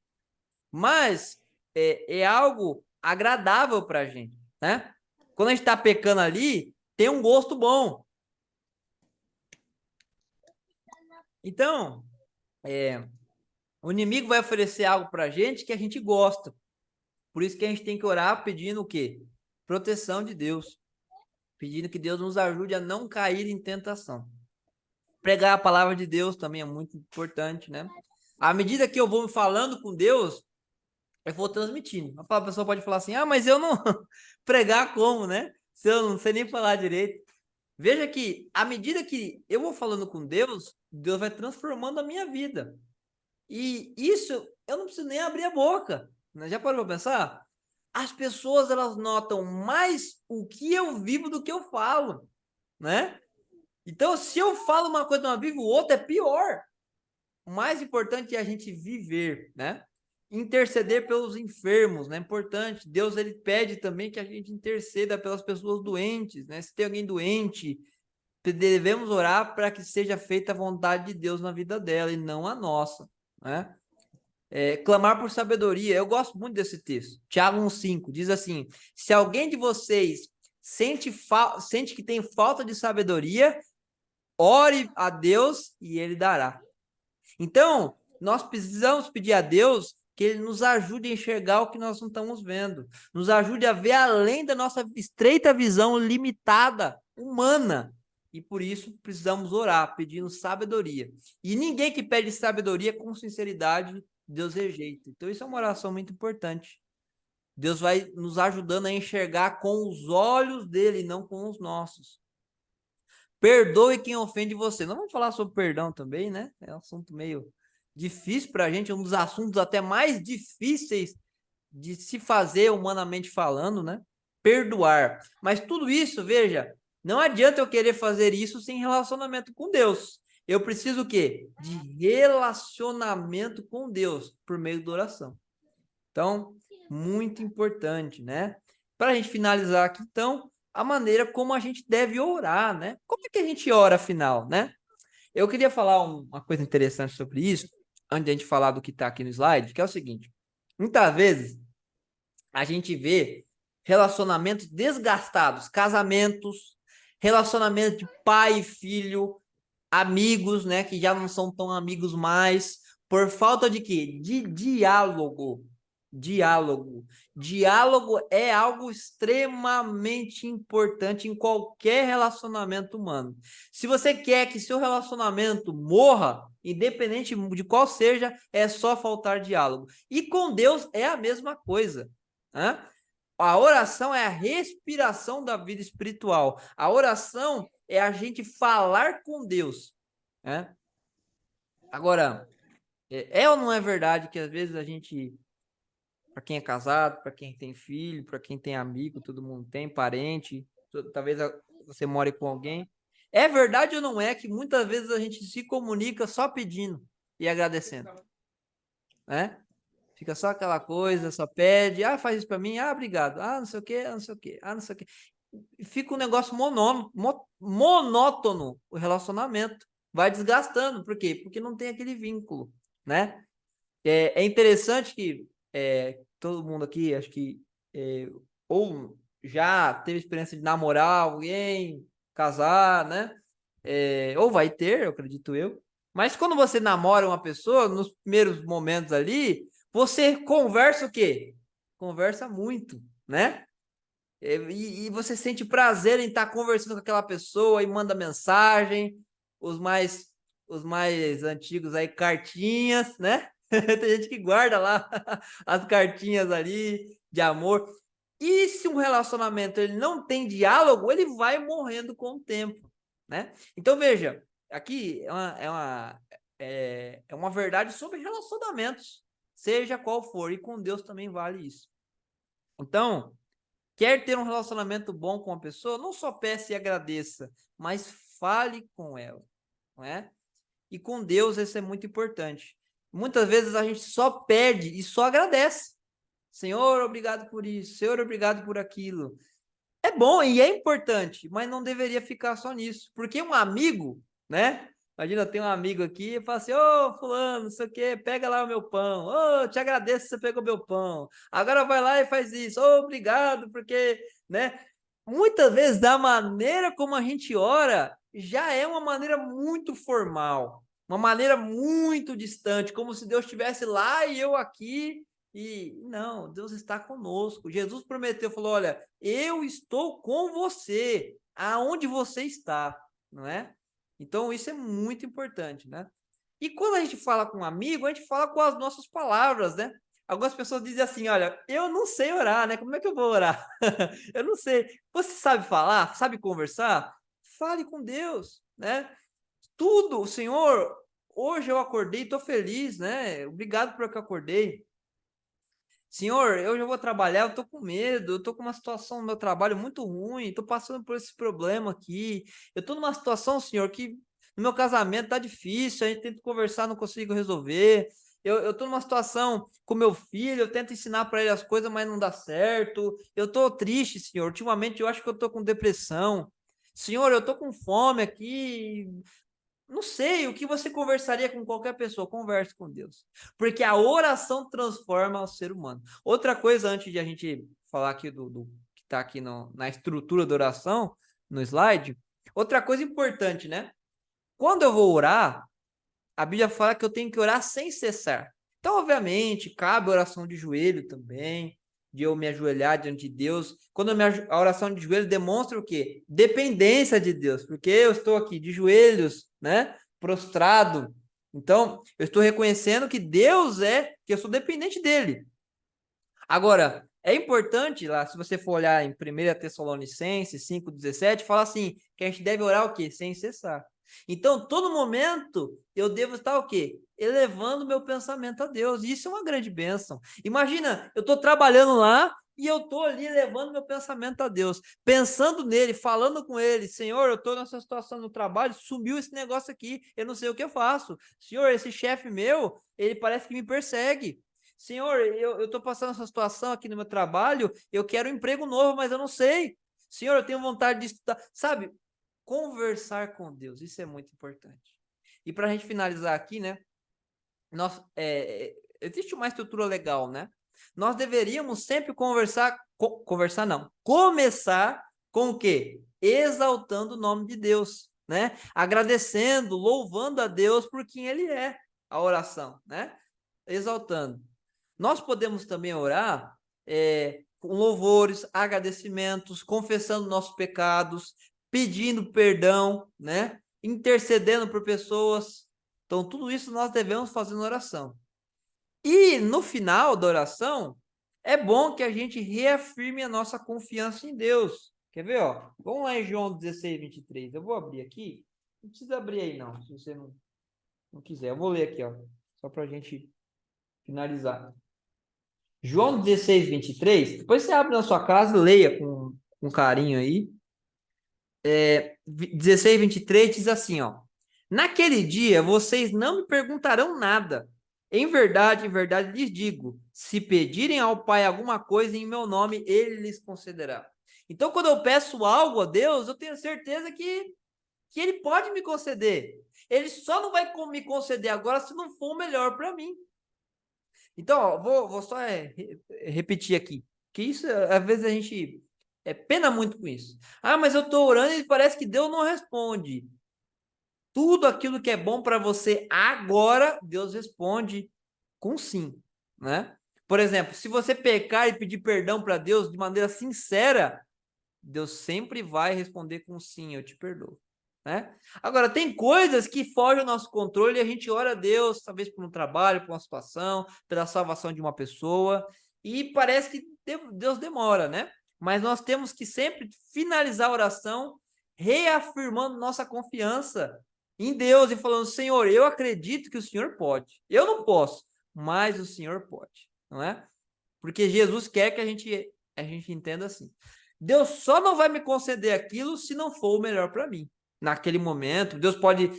mas é algo agradável para a gente, né? Quando a gente está pecando ali, tem um gosto bom. Então, o inimigo vai oferecer algo para a gente que a gente gosta. Por isso que a gente tem que orar pedindo o quê? Proteção de Deus. pedindo que Deus nos ajude a não cair em tentação. Pregar a palavra de Deus também é muito importante, né? À medida que eu vou falando com Deus, eu vou transmitindo. A pessoa pode falar assim, mas eu não pregar como, né? Se eu não sei nem falar direito. Veja que, à medida que eu vou falando com Deus, Deus vai transformando a minha vida. E isso, eu não preciso nem abrir a boca. Né? Já parou para pensar? As pessoas, elas notam mais o que eu vivo do que eu falo, né? Então, se eu falo uma coisa e não vivo outra, é pior. O mais importante é a gente viver, né? Interceder pelos enfermos, né? É importante. Deus, ele pede também que a gente interceda pelas pessoas doentes, né? Se tem alguém doente, devemos orar para que seja feita a vontade de Deus na vida dela e não a nossa, né? Clamar por sabedoria. Eu gosto muito desse texto. Tiago 1,5 diz assim: se alguém de vocês sente que tem falta de sabedoria, ore a Deus e ele dará. Então, nós precisamos pedir a Deus que ele nos ajude a enxergar o que nós não estamos vendo. Nos ajude a ver além da nossa estreita visão limitada, humana. E por isso precisamos orar, pedindo sabedoria. E ninguém que pede sabedoria com sinceridade, Deus rejeita. Então, isso é uma oração muito importante. Deus vai nos ajudando a enxergar com os olhos dele, não com os nossos. Perdoe quem ofende você. Nós vamos falar sobre perdão também, né? É um assunto meio difícil para a gente, um dos assuntos até mais difíceis de se fazer humanamente falando, né? Perdoar. Mas tudo isso, veja, não adianta eu querer fazer isso sem relacionamento com Deus. Eu preciso o quê? De relacionamento com Deus por meio da oração. Então, muito importante, né? Para a gente finalizar aqui, então, a maneira como a gente deve orar, né? Como é que a gente ora, afinal, né? Eu queria falar uma coisa interessante sobre isso, antes de a gente falar do que está aqui no slide, que é o seguinte. Muitas vezes, a gente vê relacionamentos desgastados, casamentos, relacionamento de pai e filho, amigos, né? Que já não são tão amigos mais, por falta de quê? De diálogo. Diálogo. Diálogo é algo extremamente importante em qualquer relacionamento humano. Se você quer que seu relacionamento morra, independente de qual seja, é só faltar diálogo. E com Deus é a mesma coisa. Né? A oração é a respiração da vida espiritual. A oração é a gente falar com Deus. Né? Agora, é ou não é verdade que às vezes a gente... Para quem é casado, para quem tem filho, para quem tem amigo, todo mundo tem, parente, talvez você more com alguém. É verdade ou não é que muitas vezes a gente se comunica só pedindo e agradecendo? Né? Fica só aquela coisa, só pede, faz isso para mim, obrigado, não sei o quê, não sei o quê, não sei o quê. Fica um negócio monótono o relacionamento, vai desgastando, por quê? Porque não tem aquele vínculo, né? É interessante que todo mundo aqui, acho que ou já teve experiência de namorar alguém, casar, né? Ou vai ter, eu acredito eu. Mas quando você namora uma pessoa, nos primeiros momentos ali, você conversa o quê? Conversa muito, né? E você sente prazer em estar conversando com aquela pessoa e manda mensagem, os mais antigos aí, cartinhas, né? Tem gente que guarda lá as cartinhas ali de amor. E se um relacionamento ele não tem diálogo, ele vai morrendo com o tempo, né? Então, veja, aqui é uma verdade sobre relacionamentos, seja qual for, e com Deus também vale isso. Então, quer ter um relacionamento bom com a pessoa, não só peça e agradeça, mas fale com ela, não é? E com Deus isso é muito importante. Muitas vezes a gente só pede e só agradece. Senhor, obrigado por isso. Senhor, obrigado por aquilo. É bom e é importante, mas não deveria ficar só nisso. Porque um amigo, né? Imagina, tem um amigo aqui e fala assim, fulano, não sei o quê, pega lá o meu pão. Te agradeço que você pegou meu pão. Agora vai lá e faz isso. Obrigado, porque, né? Muitas vezes, da maneira como a gente ora, já é uma maneira muito formal. Uma maneira muito distante, como se Deus estivesse lá e eu aqui, E não, Deus está conosco. Jesus prometeu, falou: olha, eu estou com você, aonde você está, não é? Então, isso é muito importante, né? E quando a gente fala com um amigo, a gente fala com as nossas palavras, né? Algumas pessoas dizem assim: olha, eu não sei orar, né? Como é que eu vou orar? Eu não sei. Você sabe falar? Sabe conversar? Fale com Deus, né? Tudo, o Senhor, hoje eu acordei, estou feliz, né? Obrigado por que eu acordei. Senhor, eu já vou trabalhar, eu tô com medo, eu tô com uma situação no meu trabalho muito ruim, tô passando por esse problema aqui. Eu tô numa situação, Senhor, que no meu casamento tá difícil, a gente tenta conversar, não consigo resolver. Eu tô numa situação com meu filho, eu tento ensinar para ele as coisas, mas não dá certo. Eu tô triste, Senhor. Ultimamente eu acho que eu tô com depressão. Senhor, eu tô com fome aqui, não sei, o que você conversaria com qualquer pessoa, converse com Deus. Porque a oração transforma o ser humano. Outra coisa, antes de a gente falar aqui do que está aqui na estrutura da oração, no slide, outra coisa importante, né? Quando eu vou orar, a Bíblia fala que eu tenho que orar sem cessar. Então, obviamente, cabe a oração de joelho também, de eu me ajoelhar diante de Deus. Quando a oração de joelho demonstra o quê? Dependência de Deus, porque eu estou aqui de joelhos, né? Prostrado. Então, eu estou reconhecendo que Deus que eu sou dependente dele. Agora, é importante lá, se você for olhar em 1 Tessalonicenses 5,17, fala assim, que a gente deve orar o quê? Sem cessar. Então, todo momento, eu devo estar o quê? Elevando meu pensamento a Deus. E isso é uma grande bênção. Imagina, eu estou trabalhando lá e eu estou ali elevando meu pensamento a Deus, pensando nele, falando com ele, Senhor, eu estou nessa situação no trabalho, sumiu esse negócio aqui, eu não sei o que eu faço. Senhor, esse chefe meu, ele parece que me persegue. Senhor, eu estou passando essa situação aqui no meu trabalho, eu quero um emprego novo, mas eu não sei. Senhor, eu tenho vontade de estudar. Sabe, conversar com Deus, isso é muito importante. E para a gente finalizar aqui, né? Existe uma estrutura legal, né? Nós deveríamos sempre conversar não, começar com o quê? Exaltando o nome de Deus, né? Agradecendo, louvando a Deus por quem Ele é, a oração, né? Exaltando. Nós podemos também orar com louvores, agradecimentos, confessando nossos pecados, pedindo perdão, né? Intercedendo por pessoas. Então, tudo isso nós devemos fazer na oração. E no final da oração, é bom que a gente reafirme a nossa confiança em Deus. Quer ver, ó? Vamos lá em João 16, 23. Eu vou abrir aqui. Não precisa abrir aí, não, se você não quiser. Eu vou ler aqui, ó. Só para a gente finalizar. João 16, 23. Depois você abre na sua casa e leia com carinho aí. 16, 23 diz assim, ó. Naquele dia vocês não me perguntarão nada. Em verdade lhes digo, se pedirem ao Pai alguma coisa em meu nome, ele lhes concederá. Então, quando eu peço algo a Deus, eu tenho certeza que ele pode me conceder. Ele só não vai me conceder agora se não for o melhor para mim. Então, ó, vou só repetir aqui, que isso, às vezes a gente pena muito com isso. Ah, mas eu estou orando e parece que Deus não responde. Tudo aquilo que é bom para você agora, Deus responde com sim, né? Por exemplo, se você pecar e pedir perdão para Deus de maneira sincera, Deus sempre vai responder com sim, eu te perdoo. Né? Agora, tem coisas que fogem ao nosso controle e a gente ora a Deus, talvez por um trabalho, por uma situação, pela salvação de uma pessoa, e parece que Deus demora, né? Mas nós temos que sempre finalizar a oração reafirmando nossa confiança em Deus e falando, Senhor, eu acredito que o Senhor pode. Eu não posso, mas o Senhor pode, não é? Porque Jesus quer que a gente entenda assim. Deus só não vai me conceder aquilo se não for o melhor para mim. Naquele momento, Deus pode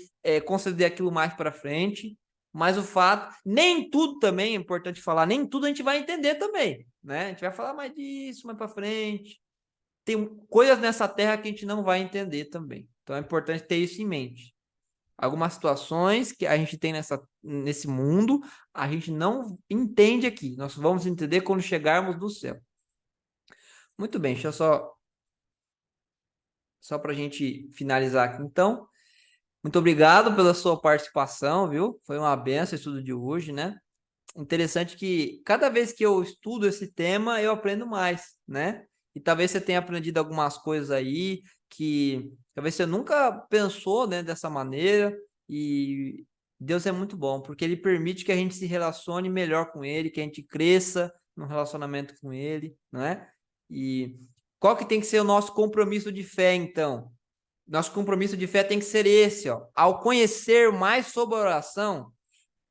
conceder aquilo mais para frente, mas o fato, nem tudo também é importante falar, nem tudo a gente vai entender também, né? A gente vai falar mais disso mais para frente. Tem coisas nessa terra que a gente não vai entender também. Então é importante ter isso em mente. Algumas situações que a gente tem nesse mundo, a gente não entende aqui. Nós vamos entender quando chegarmos do céu. Muito bem, deixa eu só para a gente finalizar aqui, então. Muito obrigado pela sua participação, viu? Foi uma benção o estudo de hoje, né? interessante que cada vez que eu estudo esse tema, eu aprendo mais, né? E talvez você tenha aprendido algumas coisas aí que talvez você nunca pensou, né, dessa maneira. E Deus é muito bom, porque Ele permite que a gente se relacione melhor com Ele, que a gente cresça no relacionamento com Ele, não é? E qual que tem que ser o nosso compromisso de fé, então? Nosso compromisso de fé tem que ser esse, ó. Ao conhecer mais sobre a oração,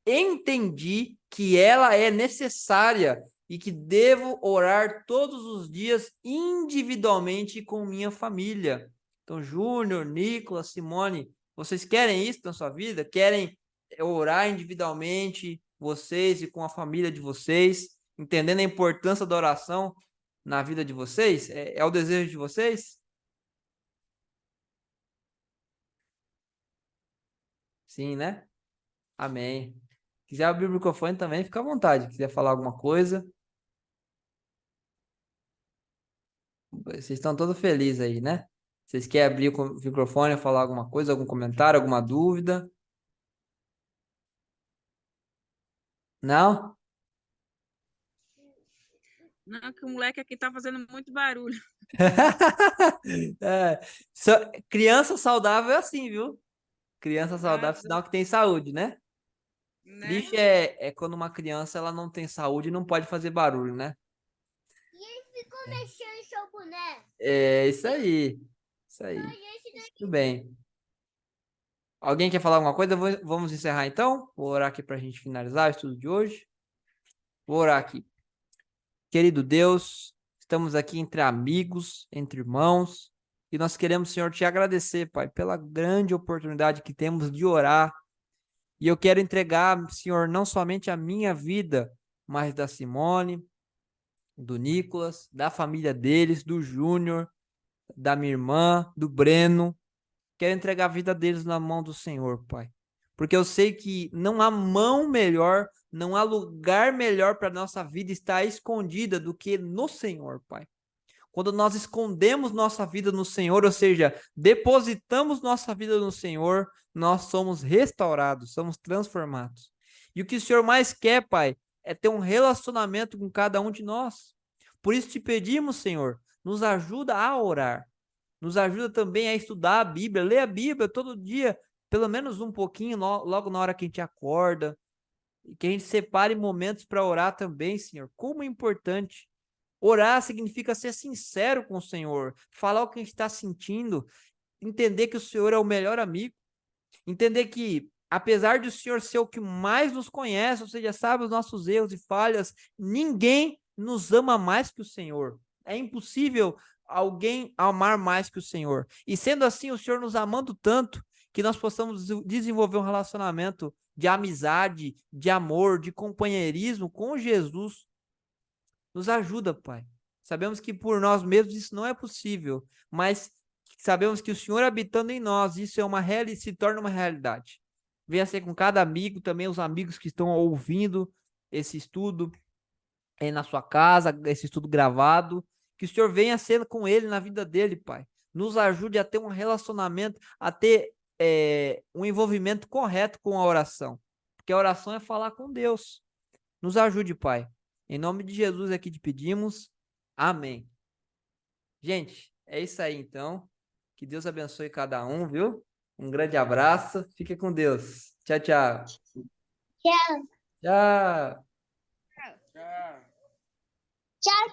entendi que ela é necessária e que devo orar todos os dias individualmente com minha família. Então, Júnior, Nicolas, Simone, vocês querem isso na sua vida? Querem orar individualmente, vocês e com a família de vocês, entendendo a importância da oração na vida de vocês? É o desejo de vocês? Sim, né? Amém. Quiser abrir o microfone também, fica à vontade. Quiser falar alguma coisa. Vocês estão todos felizes aí, né? Vocês querem abrir o microfone, falar alguma coisa, algum comentário, alguma dúvida? Não? Não, que o moleque aqui tá fazendo muito barulho, É, criança saudável é assim, viu? Criança saudável, nada, sinal que tem saúde, né? né? Triste é quando uma criança ela não tem saúde e não pode fazer barulho, né? E ele ficou mexendo em seu boneco. É isso aí. Isso aí. Tudo bem. Alguém quer falar alguma coisa? Vamos encerrar então? Vou orar aqui para a gente finalizar o estudo de hoje. Vou orar aqui. Querido Deus, estamos aqui entre amigos, entre irmãos, e nós queremos, Senhor, te agradecer, Pai, pela grande oportunidade que temos de orar. E eu quero entregar, Senhor, não somente a minha vida, mas da Simone, do Nicolas, da família deles, do Júnior, da minha irmã, do Breno. Quero entregar a vida deles na mão do Senhor, Pai. Porque eu sei que não há mão melhor, não há lugar melhor para nossa vida estar escondida do que no Senhor, Pai. Quando nós escondemos nossa vida no Senhor, ou seja, depositamos nossa vida no Senhor, nós somos restaurados, somos transformados. E o que o Senhor mais quer, Pai, é ter um relacionamento com cada um de nós. Por isso te pedimos, Senhor, nos ajuda a orar. Nos ajuda também a estudar a Bíblia, ler a Bíblia todo dia, pelo menos um pouquinho, logo na hora que a gente acorda, e que a gente separe momentos para orar também, Senhor. Como é importante. Orar significa ser sincero com o Senhor, falar o que a gente está sentindo, entender que o Senhor é o melhor amigo, entender que, apesar de o Senhor ser o que mais nos conhece, ou seja, sabe os nossos erros e falhas, ninguém nos ama mais que o Senhor. É impossível alguém amar mais que o Senhor. E sendo assim, o Senhor nos amando tanto, que nós possamos desenvolver um relacionamento de amizade, de amor, de companheirismo com Jesus. Nos ajuda, Pai. Sabemos que por nós mesmos isso não é possível, mas sabemos que o Senhor habitando em nós, isso é se torna uma realidade. Venha ser com cada amigo, também os amigos que estão ouvindo esse estudo aí na sua casa, esse estudo gravado, que o Senhor venha ser com ele na vida dele, Pai. Nos ajude a ter um relacionamento, a ter um envolvimento correto com a oração, porque a oração é falar com Deus. Nos ajude, Pai. Em nome de Jesus aqui te pedimos. Amém. Gente, é isso aí então. Que Deus abençoe cada um, viu? Um grande abraço. Fique com Deus. Tchau, tchau. Tchau. Tchau. Tchau. Tchau.